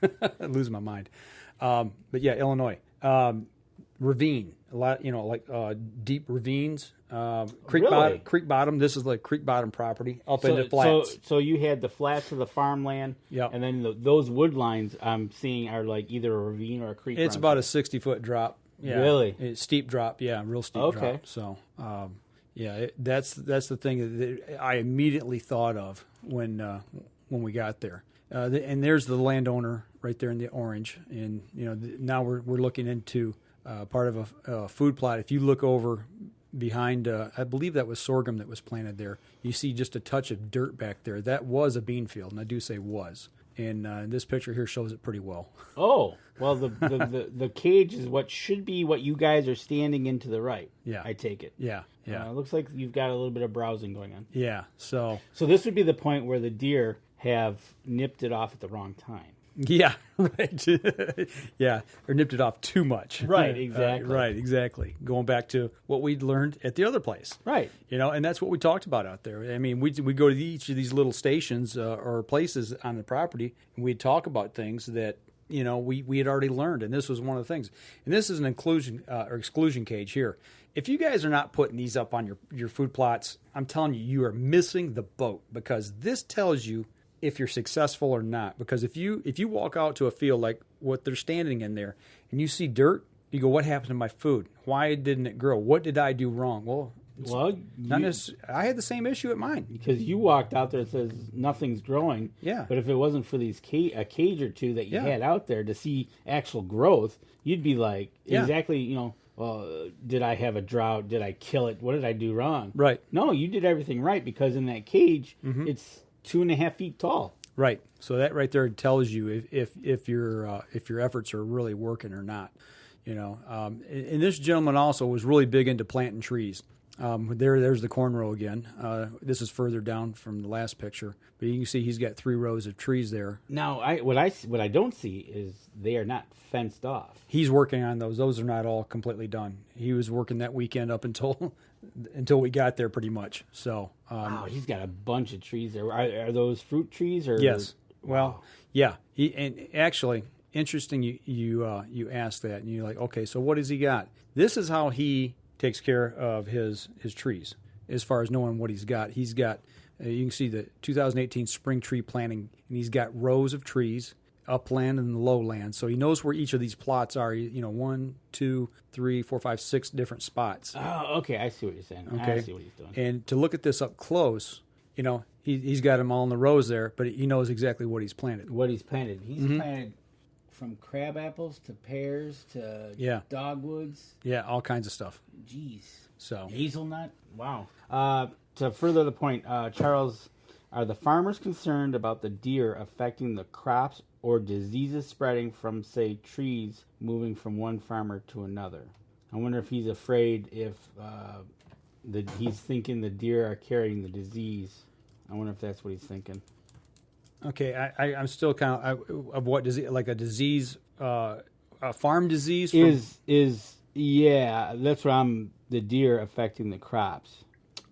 I lose my mind. But yeah, Illinois. Ravine. A lot, like deep ravines. Creek bottom. This is like creek bottom property up into flats. So you had the flats of the farmland, and then those wood lines I'm seeing are like either a ravine or a creek. It's about a 60-foot drop. Yeah, really? It's steep drop. Yeah, real steep drop. So, that's the thing that I immediately thought of when we got there. And there's the landowner right there in the orange. And now we're looking into part of a food plot. If you look over behind, I believe that was sorghum that was planted there. You see just a touch of dirt back there. That was a bean field, and I do say was. And this picture here shows it pretty well. Oh, well, the cage is what should be what you guys are standing in to the right. Yeah. I take it. Yeah. It looks like you've got a little bit of browsing going on. Yeah, so this would be the point where the deer have nipped it off at the wrong time. Yeah, right. Yeah, or nipped it off too much. Right, exactly. Right, exactly. Going back to what we'd learned at the other place. Right. And that's what we talked about out there. I mean, we go to each of these little stations or places on the property, and we'd talk about things that, we had already learned, and this was one of the things. And this is an inclusion or exclusion cage here. If you guys are not putting these up on your food plots, I'm telling you, you are missing the boat, because this tells you if you're successful or not. Because if you walk out to a field like what they're standing in there and you see dirt, you go, what happened to my food? Why didn't it grow? What did I do wrong? Well, I had the same issue at mine. Because you walked out there and says nothing's growing. Yeah. But if it wasn't for these a cage or two that you had out there to see actual growth, you'd be like, exactly, did I have a drought? Did I kill it? What did I do wrong? Right. No, you did everything right, because in that cage, it's 2.5 feet tall. Right. So that right there tells you if your efforts are really working or not. And this gentleman also was really big into planting trees. There's the corn row again. This is further down from the last picture, but you can see he's got 3 rows of trees there. Now, what I don't see is they are not fenced off. He's working on those. Those are not all completely done. He was working that weekend up until we got there, pretty much. So, wow, he's got a bunch of trees there. Are those fruit trees or? Yes. Well, yeah. And actually, interesting. You asked that, and you're like, okay, so what has he got? This is how he takes care of his trees, as far as knowing what he's got. He's got, you can see the 2018 spring tree planting, and he's got rows of trees, upland and lowland. So he knows where each of these plots are, 1, 2, 3, 4, 5, 6 different spots. Oh, okay. I see what you're saying. Okay. I see what he's doing. And to look at this up close, he's got them all in the rows there, but he knows exactly what he's planted. He's planted from crab apples to pears to dogwoods. Yeah, all kinds of stuff. Jeez. So hazelnut. Wow. To further the point, Charles, are the farmers concerned about the deer affecting the crops or diseases spreading from, say, trees moving from one farmer to another? I wonder if he's afraid if he's thinking the deer are carrying the disease. I wonder if that's what he's thinking. Okay, I'm still kind of what disease, like a disease, a farm disease? Yeah, that's what the deer affecting the crops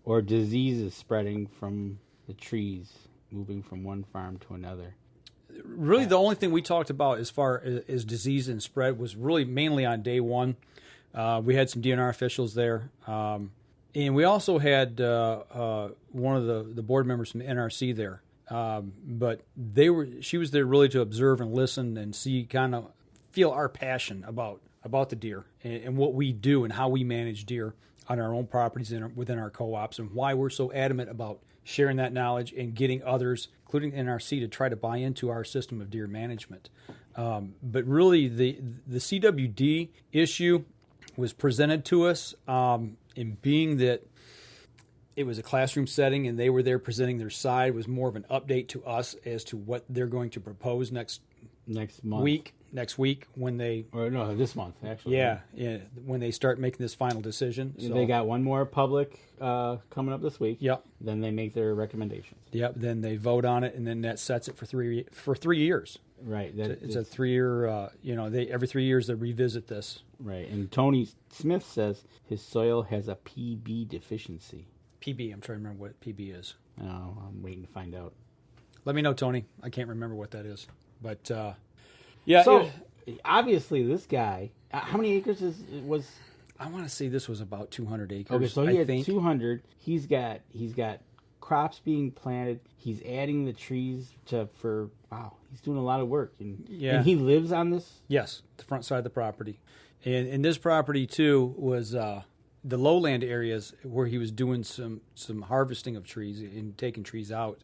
or diseases spreading from the trees moving from one farm to another. Really, the only thing we talked about as far as disease and spread was really mainly on day one. We had some DNR officials there. And we also had one of the board members from the NRC there. But she was there really to observe and listen and see, kind of feel our passion about the deer and what we do and how we manage deer on our own properties and within our co-ops, and why we're so adamant about sharing that knowledge and getting others, including NRC, to try to buy into our system of deer management. But really, the CWD issue was presented to us in being that it was a classroom setting and they were there presenting their side, was more of an update to us as to what they're going to propose next week when they... Or no, this month, actually. Yeah, when they start making this final decision. So, they got one more public coming up this week. Yep. Then they make their recommendations. Yep, then they vote on it, and then that sets it for 3 years. Right. It's a 3-year, every 3 years they revisit this. Right, and Tony Smith says his soil has a PB deficiency. PB, I'm trying to remember what PB is. Oh, I'm waiting to find out. Let me know, Tony. I can't remember what that is. But, So, obviously, this guy, how many acres was... I want to say this was about 200 acres. Okay, so he had 200. He's got crops being planted. He's adding the trees wow, he's doing a lot of work. And he lives on this? Yes, the front side of the property. And this property, too, was the lowland areas where he was doing some harvesting of trees and taking trees out.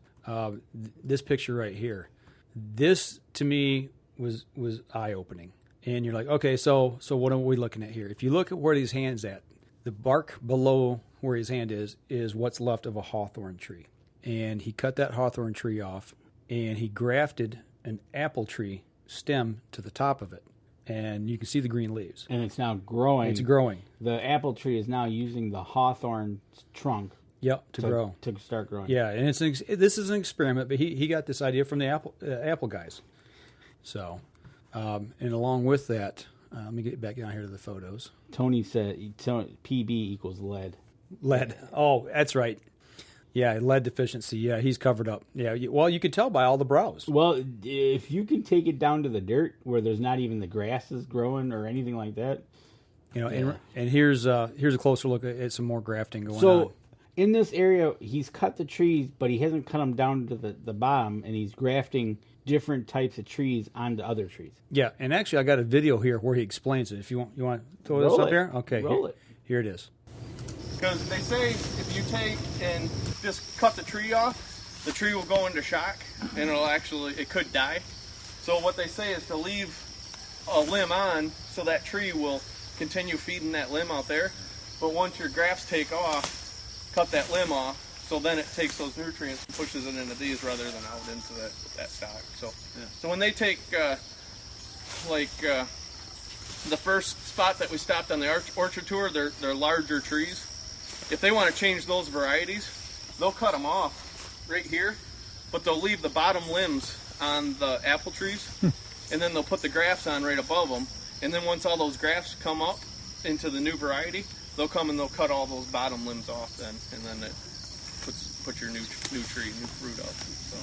This picture right here. This, to me, was eye-opening. And you're like, okay, so what are we looking at here? If you look at where his hand's at, the bark below where his hand is what's left of a hawthorn tree. And he cut that hawthorn tree off, and he grafted an apple tree stem to the top of it. And you can see the green leaves. And it's now growing. It's growing. The apple tree is now using the hawthorn trunk. Yep, to grow. To start growing. Yeah, and this is an experiment, but he got this idea from the apple guys. So, and along with that, let me get back down here to the photos. Tony said PB equals lead. Lead. Oh, that's right. Yeah, lead deficiency. Yeah, he's covered up. Yeah, well, you could tell by all the browse. Well, if you can take it down to the dirt where there's not even the grasses growing or anything like that. And here's a closer look at some more grafting going on. So, in this area, he's cut the trees, but he hasn't cut them down to the bottom, and he's grafting different types of trees onto other trees. Yeah, and actually, I got a video here where he explains it. If you want to throw this up here? Okay, here it is. Because they say if you take and just cut the tree off, the tree will go into shock, and it could die. So what they say is to leave a limb on so that tree will continue feeding that limb out there. But once your grafts take off, cut that limb off, so then it takes those nutrients and pushes it into these rather than out into that stock. So when they take the first spot that we stopped on the orchard tour, they're larger trees. If they want to change those varieties, they'll cut them off right here, but they'll leave the bottom limbs on the apple trees, and then they'll put the grafts on right above them. And then once all those grafts come up into the new variety, they'll come and they'll cut all those bottom limbs off then, and then it puts your new tree, new fruit up. So.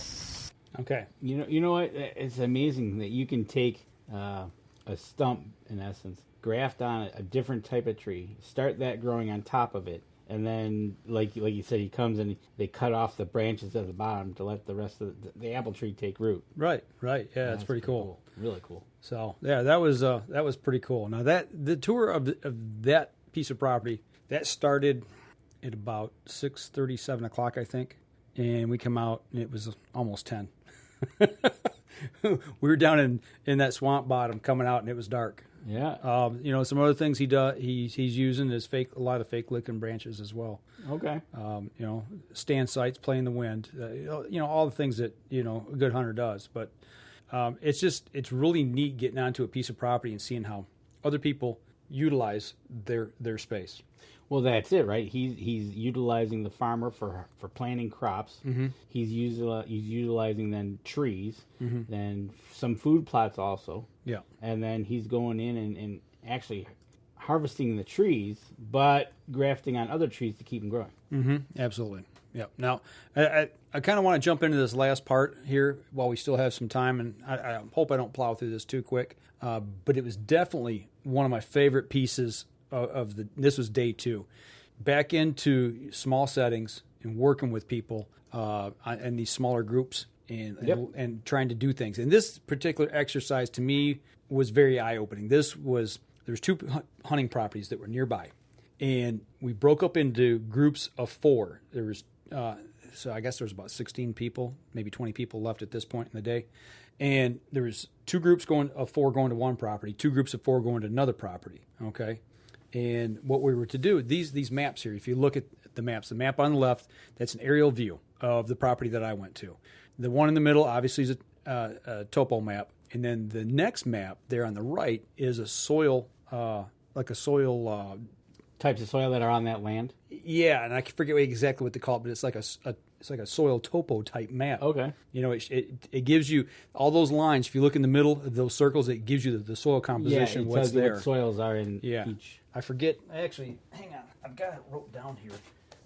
Okay. You know what? It's amazing that you can take a stump, in essence, graft on a different type of tree, start that growing on top of it, and then, like you said, he comes and they cut off the branches at the bottom to let the rest of the apple tree take root. Right. Yeah, that's pretty cool. Really cool. So yeah, that was pretty cool. Now the tour of that piece of property that started at about 6:30, 7 o'clock, I think, and we come out and it was almost 10. we were down in that swamp bottom coming out, and it was dark. Yeah. Some other things he's using is a lot of fake licking branches as well. Okay. Stand sights, play in the wind, all the things that, a good hunter does. But it's really neat getting onto a piece of property and seeing how other people utilize their space. Well, that's it, right? He's utilizing the farmer for planting crops. Mm-hmm. He's utilizing then trees, Mm-hmm. then some food plots also. Yeah. And then he's going in and actually harvesting the trees, but grafting on other trees to keep them growing. Mm-hmm. Absolutely. Yeah. Now, I kind of want to jump into this last part here while we still have some time, and I hope I don't plow through this too quick. But it was definitely one of my favorite pieces this was day 2. Back into small settings and working with people in these smaller groups and trying to do things. And this particular exercise to me was very eye-opening. There's 2 hunting properties that were nearby, and we broke up into groups of 4. There was so I guess there was about 16 people, maybe 20 people left at this point in the day. And there was 2 groups of 4 going to one property, 2 groups of 4 going to another property. Okay. And what we were to do, these maps here, if you look at the maps, the map on the left, that's an aerial view of the property that I went to. The one in the middle, obviously, is a topo map. And then the next map there on the right is a soil, types of soil that are on that land. Yeah, and I forget exactly what they call it, but it's like a soil topo type map. Okay. It gives you all those lines. If you look in the middle of those circles, it gives you the soil composition. Yeah, it what's tells you there. what soils are in each. I forget. Actually, hang on. I've got it wrote down here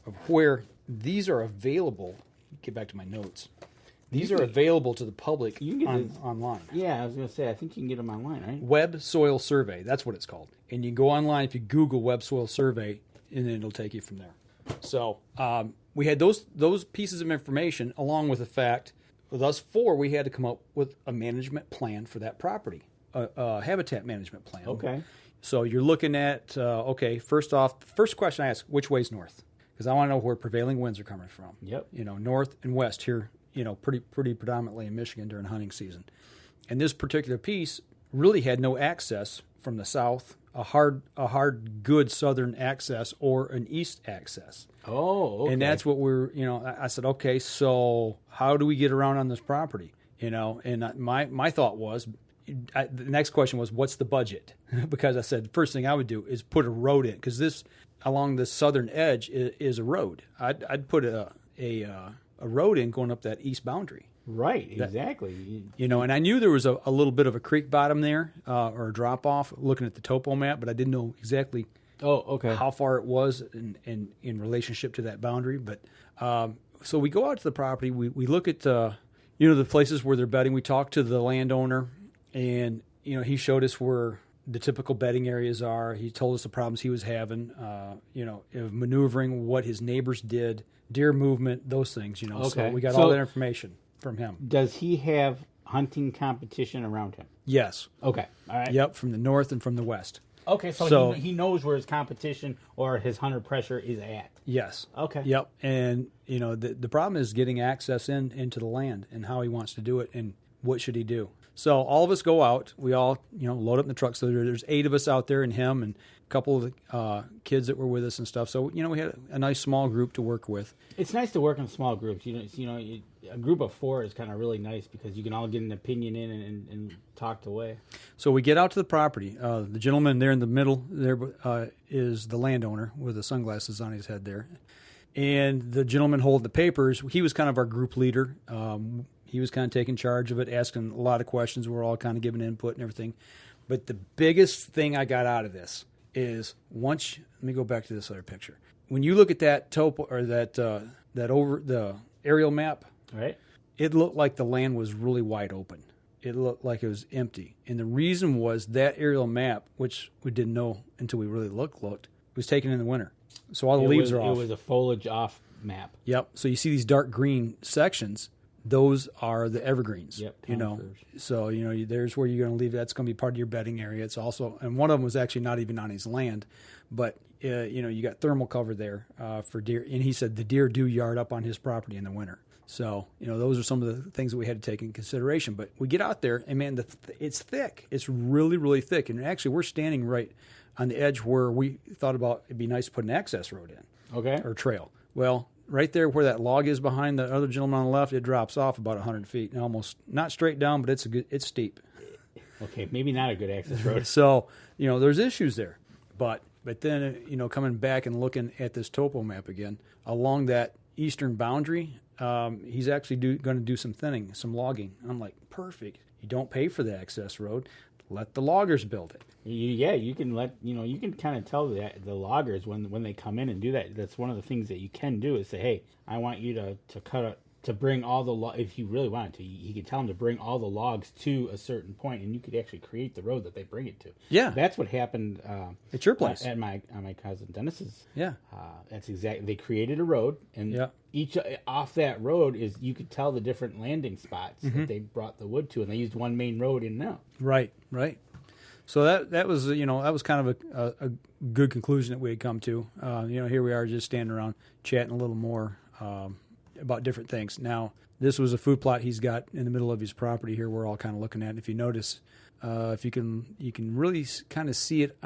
of where these are available. Get back to my notes. These are available to the public online. Yeah, I was going to say, I think you can get them online, right? Web Soil Survey. That's what it's called. And you go online, if you Google Web Soil Survey, and then it'll take you from there. So we had those pieces of information, along with the fact, with us 4, we had to come up with a management plan for that property, a habitat management plan. Okay. So you're looking at, first off, the first question I ask, which way's north? Because I want to know where prevailing winds are coming from. Yep. North and west here, pretty predominantly in Michigan during hunting season. And this particular piece really had no access from the south, a hard, good southern access or an east access. Oh, okay. And that's what I said, okay, so how do we get around on this property? And my thought was, the next question was, what's the budget? Because I said, first thing I would do is put a road in, because this, along the southern edge, is a road. I'd put a road in going up that east boundary. Right, exactly. And I knew there was a little bit of a creek bottom there, or a drop off, looking at the topo map, but I didn't know exactly how far it was in relationship to that boundary. But so we go out to the property, we look at the places where they're bedding. We talked to the landowner, and he showed us where the typical bedding areas are. He told us the problems he was having, of maneuvering, what his neighbors did, deer movement, those things. Okay. So we got all that information from him. Does he have hunting competition around him? Yes. Okay. All right. Yep, from the north and from the west. Okay, so he knows where his competition or his hunter pressure is at. Yes. Okay. Yep. And the problem is getting access into the land and how he wants to do it and what should he do. So all of us go out. We all load up in the truck. So there's 8 of us out there, and him and a couple of the kids that were with us and stuff. So we had a nice small group to work with. It's nice to work in small groups. A group of 4 is kind of really nice because you can all get an opinion in and talked away. So we get out to the property. The gentleman there in the middle there is the landowner with the sunglasses on his head there. And the gentleman holding the papers, he was kind of our group leader. He was kind of taking charge of it, asking a lot of questions. We're all kind of giving input and everything. But the biggest thing I got out of this is let me go back to this other picture. When you look at that topo or that over the aerial map, right, it looked like the land was really wide open. It looked like it was empty. And the reason was that aerial map, which we didn't know until we really looked, was taken in the winter. So all the leaves are off. It was a foliage off map. Yep. So you see these dark green sections. Those are the evergreens. Yep. So there's where you're going to leave. That's going to be part of your bedding area. It's also, and one of them was actually not even on his land, but you got thermal cover there for deer. And he said the deer do yard up on his property in the winter. So, those are some of the things that we had to take in consideration. But we get out there, and man, it's thick. It's really, really thick. And actually, we're standing right on the edge where we thought about it'd be nice to put an access road in. Okay. Or trail. Well, right there where that log is behind the other gentleman on the left, it drops off about 100 feet. And almost not straight down, but it's steep. Okay, maybe not a good access road. So, there's issues there. But then, coming back and looking at this topo map again, along that eastern boundary, he's actually going to do some thinning, some logging. I'm like, perfect. You don't pay for the access road. Let the loggers build it. Yeah, you can you can kind of tell the loggers when they come in and do that. That's one of the things that you can do is say, hey, I want you to cut a, to bring all the if you really wanted to, you could tell them to bring all the logs to a certain point, and you could actually create the road that they bring it to. Yeah, that's what happened at your place at my cousin Dennis's. Yeah, that's exactly. They created a road, and each off that road is you could tell the different landing spots that they brought the wood to, and they used one main road in and out. Right. So that was that was kind of a good conclusion that we had come to. Here we are just standing around chatting a little more about different things. Now, this was a food plot he's got in the middle of his property here. We're all kind of looking at. And if you notice, if you can really kind of see it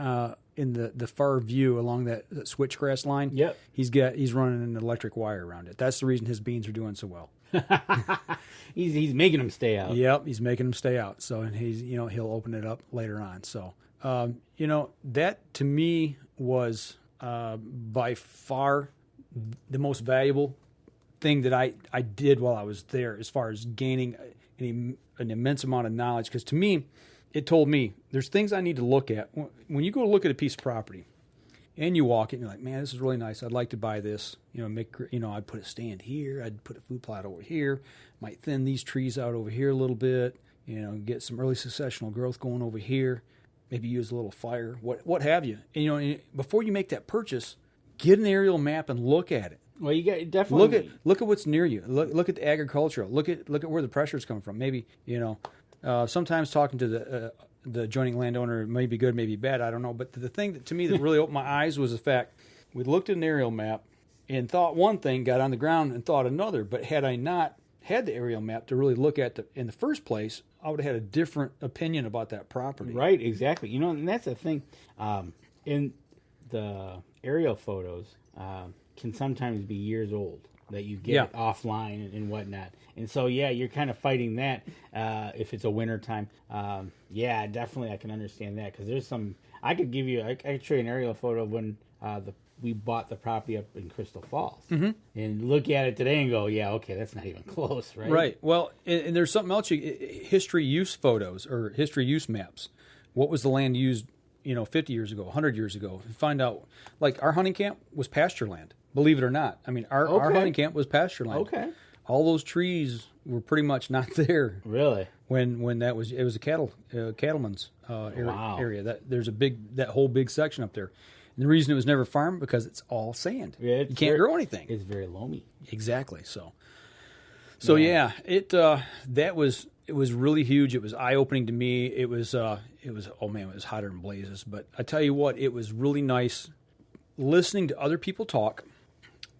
in the far view along that switchgrass line. Yep. He's running an electric wire around it. That's the reason his beans are doing so well. he's making them stay out. Yep, he's making them stay out. So, and he's he'll open it up later on. So, that to me was by far the most valuable thing that I did while I was there, as far as gaining an immense amount of knowledge. Because to me, it told me there's things I need to look at when you go look at a piece of property. And you walk it, and you're like, man, this is really nice. I'd like to buy this. I'd put a stand here. I'd put a food plot over here. Might thin these trees out over here a little bit. Get some early successional growth going over here. Maybe use a little fire, what have you. And, before you make that purchase, get an aerial map and look at it. Well, you got definitely look at what's near you. Look at the agricultural. Look at where the pressure's coming from. Maybe sometimes talking to the adjoining landowner may be good, may be bad, I don't know. But the thing that to me that really opened my eyes was the fact we looked at an aerial map and thought one thing, got on the ground and thought another. But had I not had the aerial map to really look at in the first place, I would have had a different opinion about that property. Right, exactly. And that's the thing. In the aerial photos can sometimes be years old that you get offline and whatnot. And so, you're kind of fighting that if it's a winter time. Definitely I can understand that, because there's some, I could show you an aerial photo of when we bought the property up in Crystal Falls and look at it today and go, okay, that's not even close, right? Right. Well, and there's something else, history use photos or history use maps. What was the land used, 50 years ago, 100 years ago? You find out, like our hunting camp was pasture land. Believe it or not. I mean, our hunting camp was pasture land. Okay. All those trees were pretty much not there. Really? When it was a cattleman's area. There's that whole big section up there. And the reason it was never farmed, because it's all sand. Yeah, you can't grow anything. It's very loamy. Exactly. So it was really huge. It was eye opening to me. It was hotter than blazes. But I tell you what, it was really nice listening to other people talk.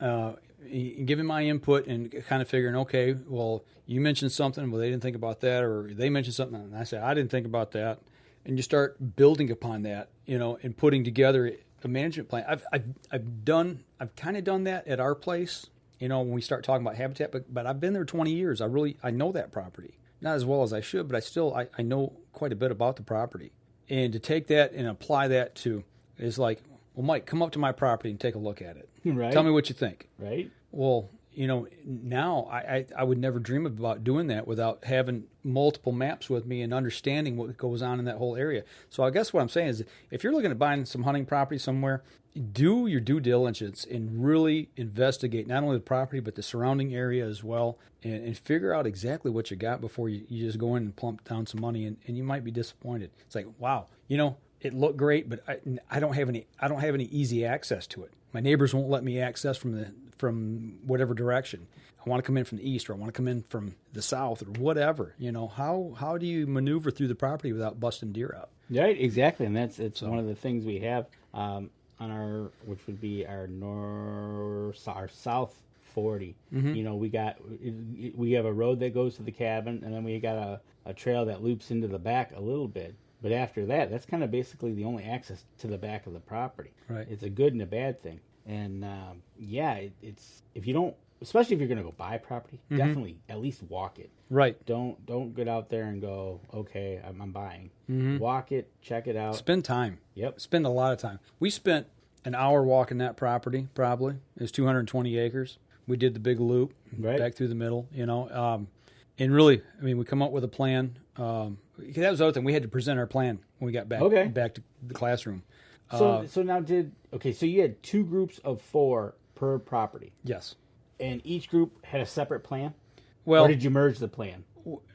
Giving my input and kind of figuring, okay, well, you mentioned something, well, they didn't think about that, or they mentioned something, and I said, I didn't think about that. And you start building upon that, and putting together a management plan. I've kind of done that at our place, when we start talking about habitat, but I've been there 20 years. I know that property. Not as well as I should, but I know quite a bit about the property. And to take that and apply that to, is like, well, Mike, come up to my property and take a look at it. Right. Tell me what you think. Right. Well, now I would never dream about doing that without having multiple maps with me and understanding what goes on in that whole area. So I guess what I'm saying is, if you're looking at buying some hunting property somewhere, do your due diligence and really investigate not only the property but the surrounding area as well, and figure out exactly what you got before you just go in and plump down some money, and you might be disappointed. It's like, wow, it looked great, but I don't have any easy access to it. My neighbors won't let me access from whatever direction. I want to come in from the east, or I want to come in from the south, or whatever. How do you maneuver through the property without busting deer out? Right, exactly, and it's one of the things we have on which would be our south 40. Mhm. You know, we have a road that goes to the cabin, and then we got a trail that loops into the back a little bit. But after that, that's kind of basically the only access to the back of the property. Right. It's a good and a bad thing. And it's if you don't, especially if you're going to go buy property, Mhm. definitely at least walk it. Right. Don't get out there and go, okay, I'm buying. Mhm. Walk it, check it out. Spend time. Yep. Spend a lot of time. We spent an hour walking that property, probably. It was 220 acres. We did the big loop back through the middle, you know. And really, I mean, we come up with a plan. That was the other thing. We had to present our plan when we got back to the classroom. So now so you had 2 groups of 4 per property. Yes. And each group had a separate plan? Well, or did you merge the plan?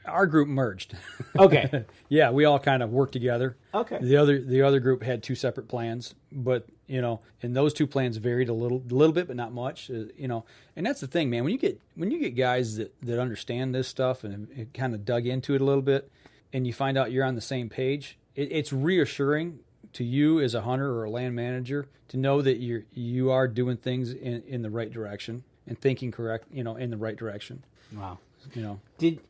Our group merged. Okay. Yeah, we all kind of worked together. Okay. The other group had 2 separate plans, but you know, and those 2 plans varied a little bit, but not much. You know, and that's the thing, man. When you get guys that understand this stuff and kind of dug into it a little bit, and you find out you're on the same page, it's reassuring to you as a hunter or a land manager to know that you are doing things in the right direction and thinking in the right direction. Wow. You know, did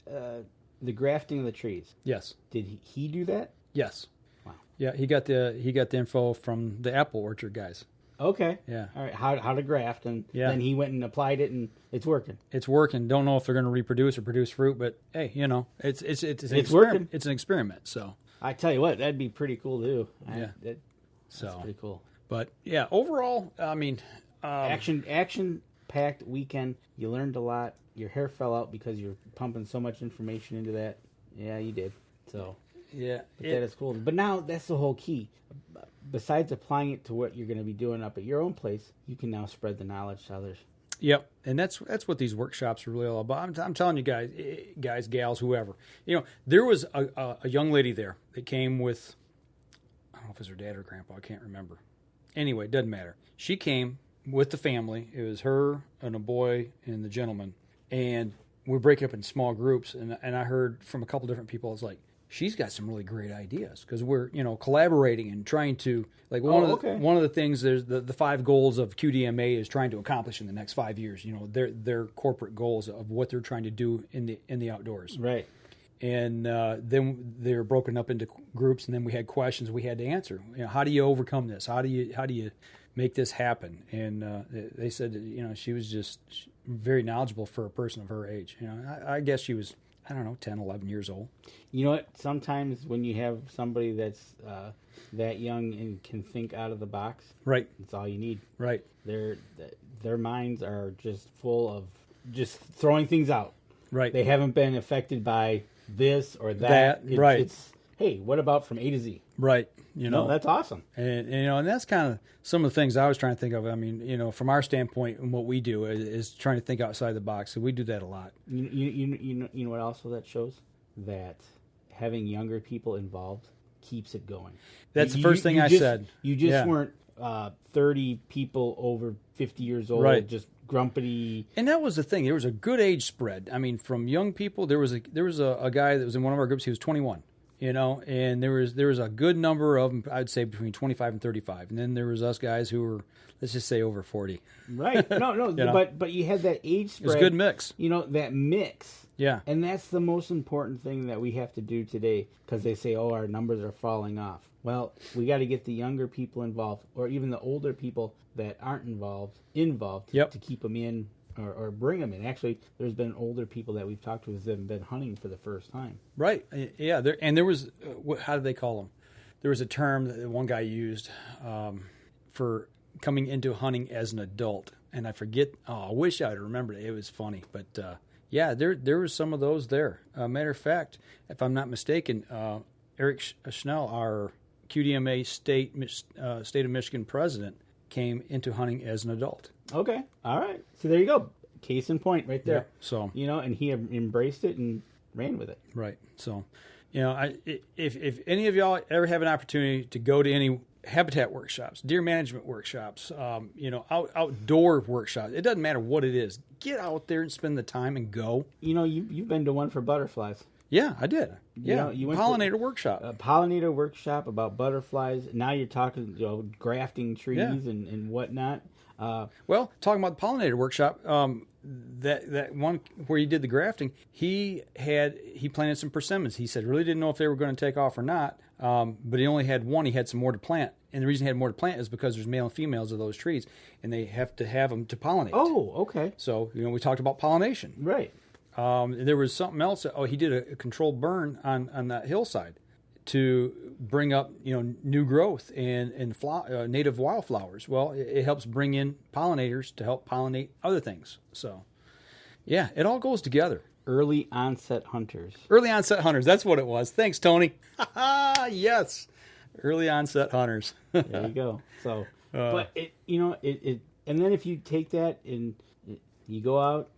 the grafting of the trees? Yes. Did he do that? Yes. Wow. Yeah, he got the info from the apple orchard guys. Okay. Yeah. All right. How to graft, and Yeah. then he went and applied it, and it's working. It's working. Don't know if they're going to reproduce or produce fruit, but hey, you know, it's working. It's an experiment. So I tell you what, that'd be pretty cool too. Yeah. That's pretty cool. But yeah, overall, I mean, action packed weekend. You learned a lot. Your hair fell out because you're pumping so much information into that. Yeah, you did. So yeah, that is cool. But now that's the whole key. Besides applying it to what you're going to be doing up at your own place, you can now spread the knowledge to others. Yep, and that's what these workshops are really all about. I'm telling you guys, gals, whoever. You know, there was a young lady there that came with, I don't know if it was her dad or grandpa, I can't remember. Anyway, it doesn't matter. She came with the family. It was her and a boy and the gentleman, and we break up in small groups. And I heard from a couple different people, it's like, she's got some really great ideas because we're, collaborating and trying to, like, one of the things, there's the 5 goals of QDMA is trying to accomplish in the next 5 years, their corporate goals of what they're trying to do in the outdoors. Right. And then they were broken up into groups, and then we had questions we had to answer. How do you overcome this? How do you make this happen? And they said that, she was just very knowledgeable for a person of her age. I guess she was, I don't know, 10, 11 years old. You know what? Sometimes when you have somebody that's that young and can think out of the box, right, that's all you need. Right. Their minds are just full of just throwing things out. Right. They haven't been affected by this or that. Right. It's, hey, what about from A to Z? Right. No, that's awesome. And that's kind of some of the things I was trying to think of. I mean, from our standpoint, and what we do is trying to think outside the box. So we do that a lot. You know what also that shows? That having younger people involved keeps it going. That's the first thing I said. You just weren't 30 people over 50 years old, right, just grumpy. And that was the thing. There was a good age spread. I mean, from young people, there was a guy that was in one of our groups. He was 21. And there was a good number of them, I'd say between 25 and 35. And then there was us guys who were, let's just say, over 40. Right. No, but you had that age spread. It's a good mix. That mix. Yeah. And that's the most important thing that we have to do today, because they say, our numbers are falling off. Well, we got to get the younger people involved, or even the older people that aren't involved yep, to keep them in. Or bring them in. Actually, there's been older people that we've talked to that have been hunting for the first time. Right. Yeah. There was, how do they call them? There was a term that one guy used for coming into hunting as an adult, and I forget. I wish I'd remembered it. It was funny, but yeah, there was some of those there. Matter of fact, if I'm not mistaken, Eric Schnell, our QDMA state of Michigan president, came into hunting as an adult. Okay. All right. So there you go. Case in point right there. Yeah. So, and he embraced it and ran with it. Right. So, if any of y'all ever have an opportunity to go to any habitat workshops, deer management workshops, outdoor workshops, it doesn't matter what it is. Get out there and spend the time and go. You've been to one for butterflies. Yeah, I did. Yeah, you went pollinator workshop. A pollinator workshop about butterflies. Now you're talking, grafting trees and whatnot. Well, talking about the pollinator workshop, that one where he did the grafting, he planted some persimmons. He said really didn't know if they were going to take off or not, but he only had one. He had some more to plant, and the reason he had more to plant is because there's male and females of those trees, and they have to have them to pollinate. Oh, okay. So we talked about pollination, right? There was something else. He did a controlled burn on that hillside to bring up new growth and native wildflowers. Well, it helps bring in pollinators to help pollinate other things. So, yeah, it all goes together. Early onset hunters. Early onset hunters. That's what it was. Thanks, Tony. Yes, early onset hunters. There you go. So, but it, and then if you take that and you go out,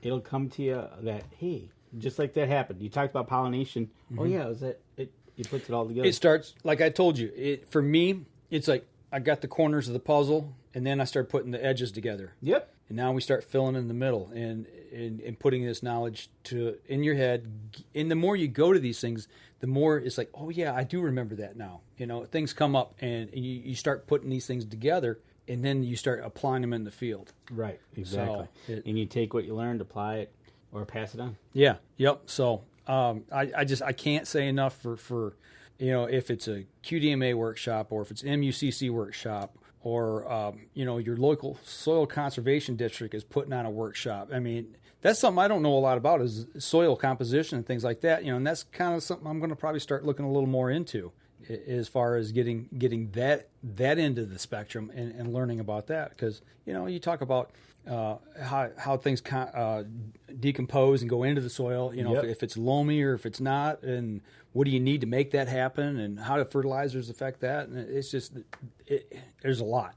it'll come to you that, hey, just like that happened. You talked about pollination. Mm-hmm. Oh yeah, it was that it. You put it all together. It starts, like I told you, for me, it's like I got the corners of the puzzle, and then I start putting the edges together. Yep. And now we start filling in the middle and putting this knowledge in your head. And the more you go to these things, the more it's like, oh, yeah, I do remember that now. Things come up, and you start putting these things together, and then you start applying them in the field. Right, exactly. So and you take what you learned, apply it, or pass it on. Yeah, yep. So I can't say enough for if it's a QDMA workshop or if it's MUCC workshop or your local soil conservation district is putting on a workshop. I mean, that's something I don't know a lot about is soil composition and things like that. And that's kind of something I'm going to probably start looking a little more into as far as getting that end of the spectrum and learning about that, because you talk about how things decompose and go into the soil, Yep. if it's loamy or if it's not, and what do you need to make that happen, and how do fertilizers affect that, and it's just there's a lot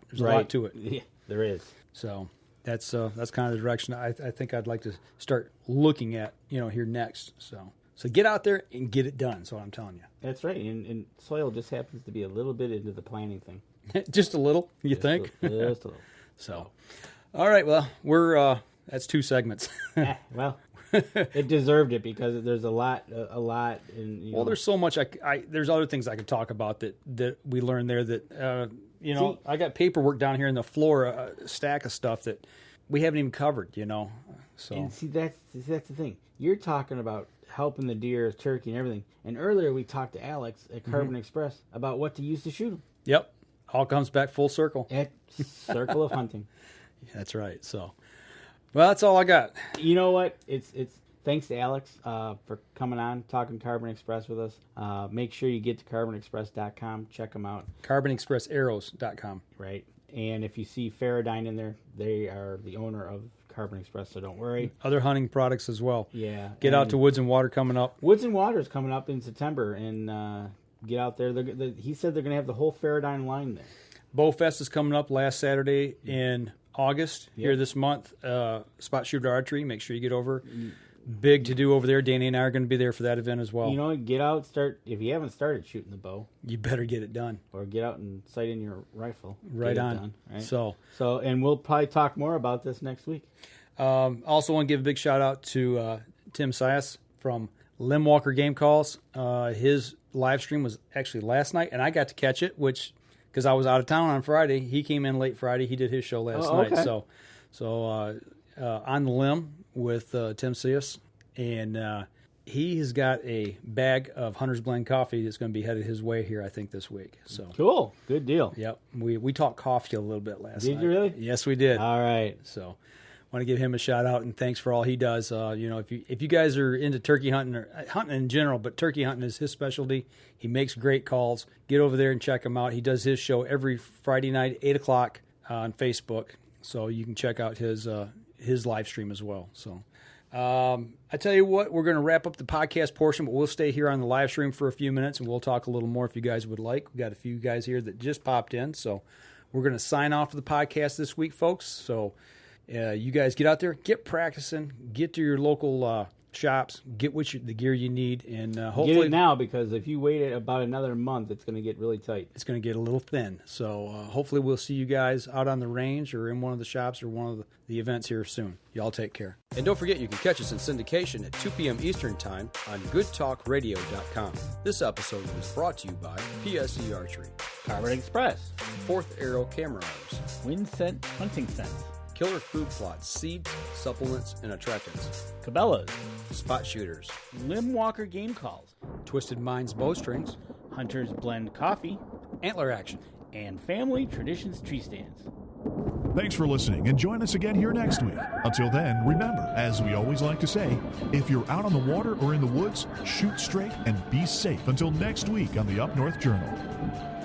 to it. Yeah, there is. So that's kind of the direction I think I'd like to start looking at here next. So get out there and get it done. That's what I'm telling you. That's right. And soil just happens to be a little bit into the planting thing. Just a little, you think? Just a little. So, all right. Well, we're that's 2 segments. Well, it deserved it because there's a lot. And well, there's so much. There's other things I could talk about that we learned there. That see, I got paperwork down here in the floor, a stack of stuff that we haven't even covered. So and see that's the thing. You're talking about helping the deer, turkey, and everything. And earlier we talked to Alex at Carbon Express about what to use to shoot them. Yep. All comes back full circle. Circle of hunting. That's right. So, well, that's all I got. You know what? It's thanks to Alex for coming on, talking Carbon Express with us. Make sure you get to carbonexpress.com. Check them out. carbonexpressarrows.com. Right. And if you see Faradyne in there, they are the owner of Carbon Express, so don't worry. Other hunting products as well. Yeah. Get out to Woods and Water coming up. Woods and Water is coming up in September, and get out there. He said they're going to have the whole Faradyne line there. Bowfest is coming up last Saturday in August here this month. Spot Shooter Archery. Make sure you get over. Big to do over there. Danny and I are going to be there for that event as well. Get out, start. If you haven't started shooting the bow, you better get it done. Or get out and sight in your rifle. Right on. Done, right? So, and we'll probably talk more about this next week. Also want to give a big shout out to Tim Sias from Limb Walker Game Calls. His live stream was actually last night, and I got to catch it, because I was out of town on Friday. He came in late Friday. He did his show last night. So on the limb with Tim Sias, and he has got a bag of Hunter's Blend coffee that's going to be headed his way here, I think, this week. So cool, good deal. Yep, we talked coffee a little bit last night. Did you really? Yes, we did. All right. So want to give him a shout out and thanks for all he does. If you guys are into turkey hunting or hunting in general, but turkey hunting is his specialty. He makes great calls. Get over there and check him out. He does his show every Friday night, 8:00 on Facebook. So you can check out his live stream as well. So I tell you what, we're going to wrap up the podcast portion, but we'll stay here on the live stream for a few minutes and we'll talk a little more if you guys would like. We've got a few guys here that just popped in. So we're going to sign off the podcast this week, folks. So you guys get out there, get practicing, get to your local shops, get the gear you need, and hopefully get it now, because if you wait about another month, it's going to get really tight. It's going to get a little thin. So hopefully we'll see you guys out on the range or in one of the shops or one of the events here soon. Y'all take care. And don't forget, you can catch us in syndication at 2 p.m. Eastern Time on goodtalkradio.com. This episode was brought to you by PSE Archery. Carbon Express, Fourth Arrow camera arms, Wind Scent Hunting Scents, Killer Food Plots, seeds, supplements, and attractants, Cabela's, Spot Shooters, Limb Walker Game Calls, Twisted Minds Bowstrings, Hunter's Blend Coffee, Antler Action, and Family Traditions Treestands. Thanks for listening, and join us again here next week. Until then, remember, as we always like to say, if you're out on the water or in the woods, shoot straight and be safe. Until next week on the Up North Journal.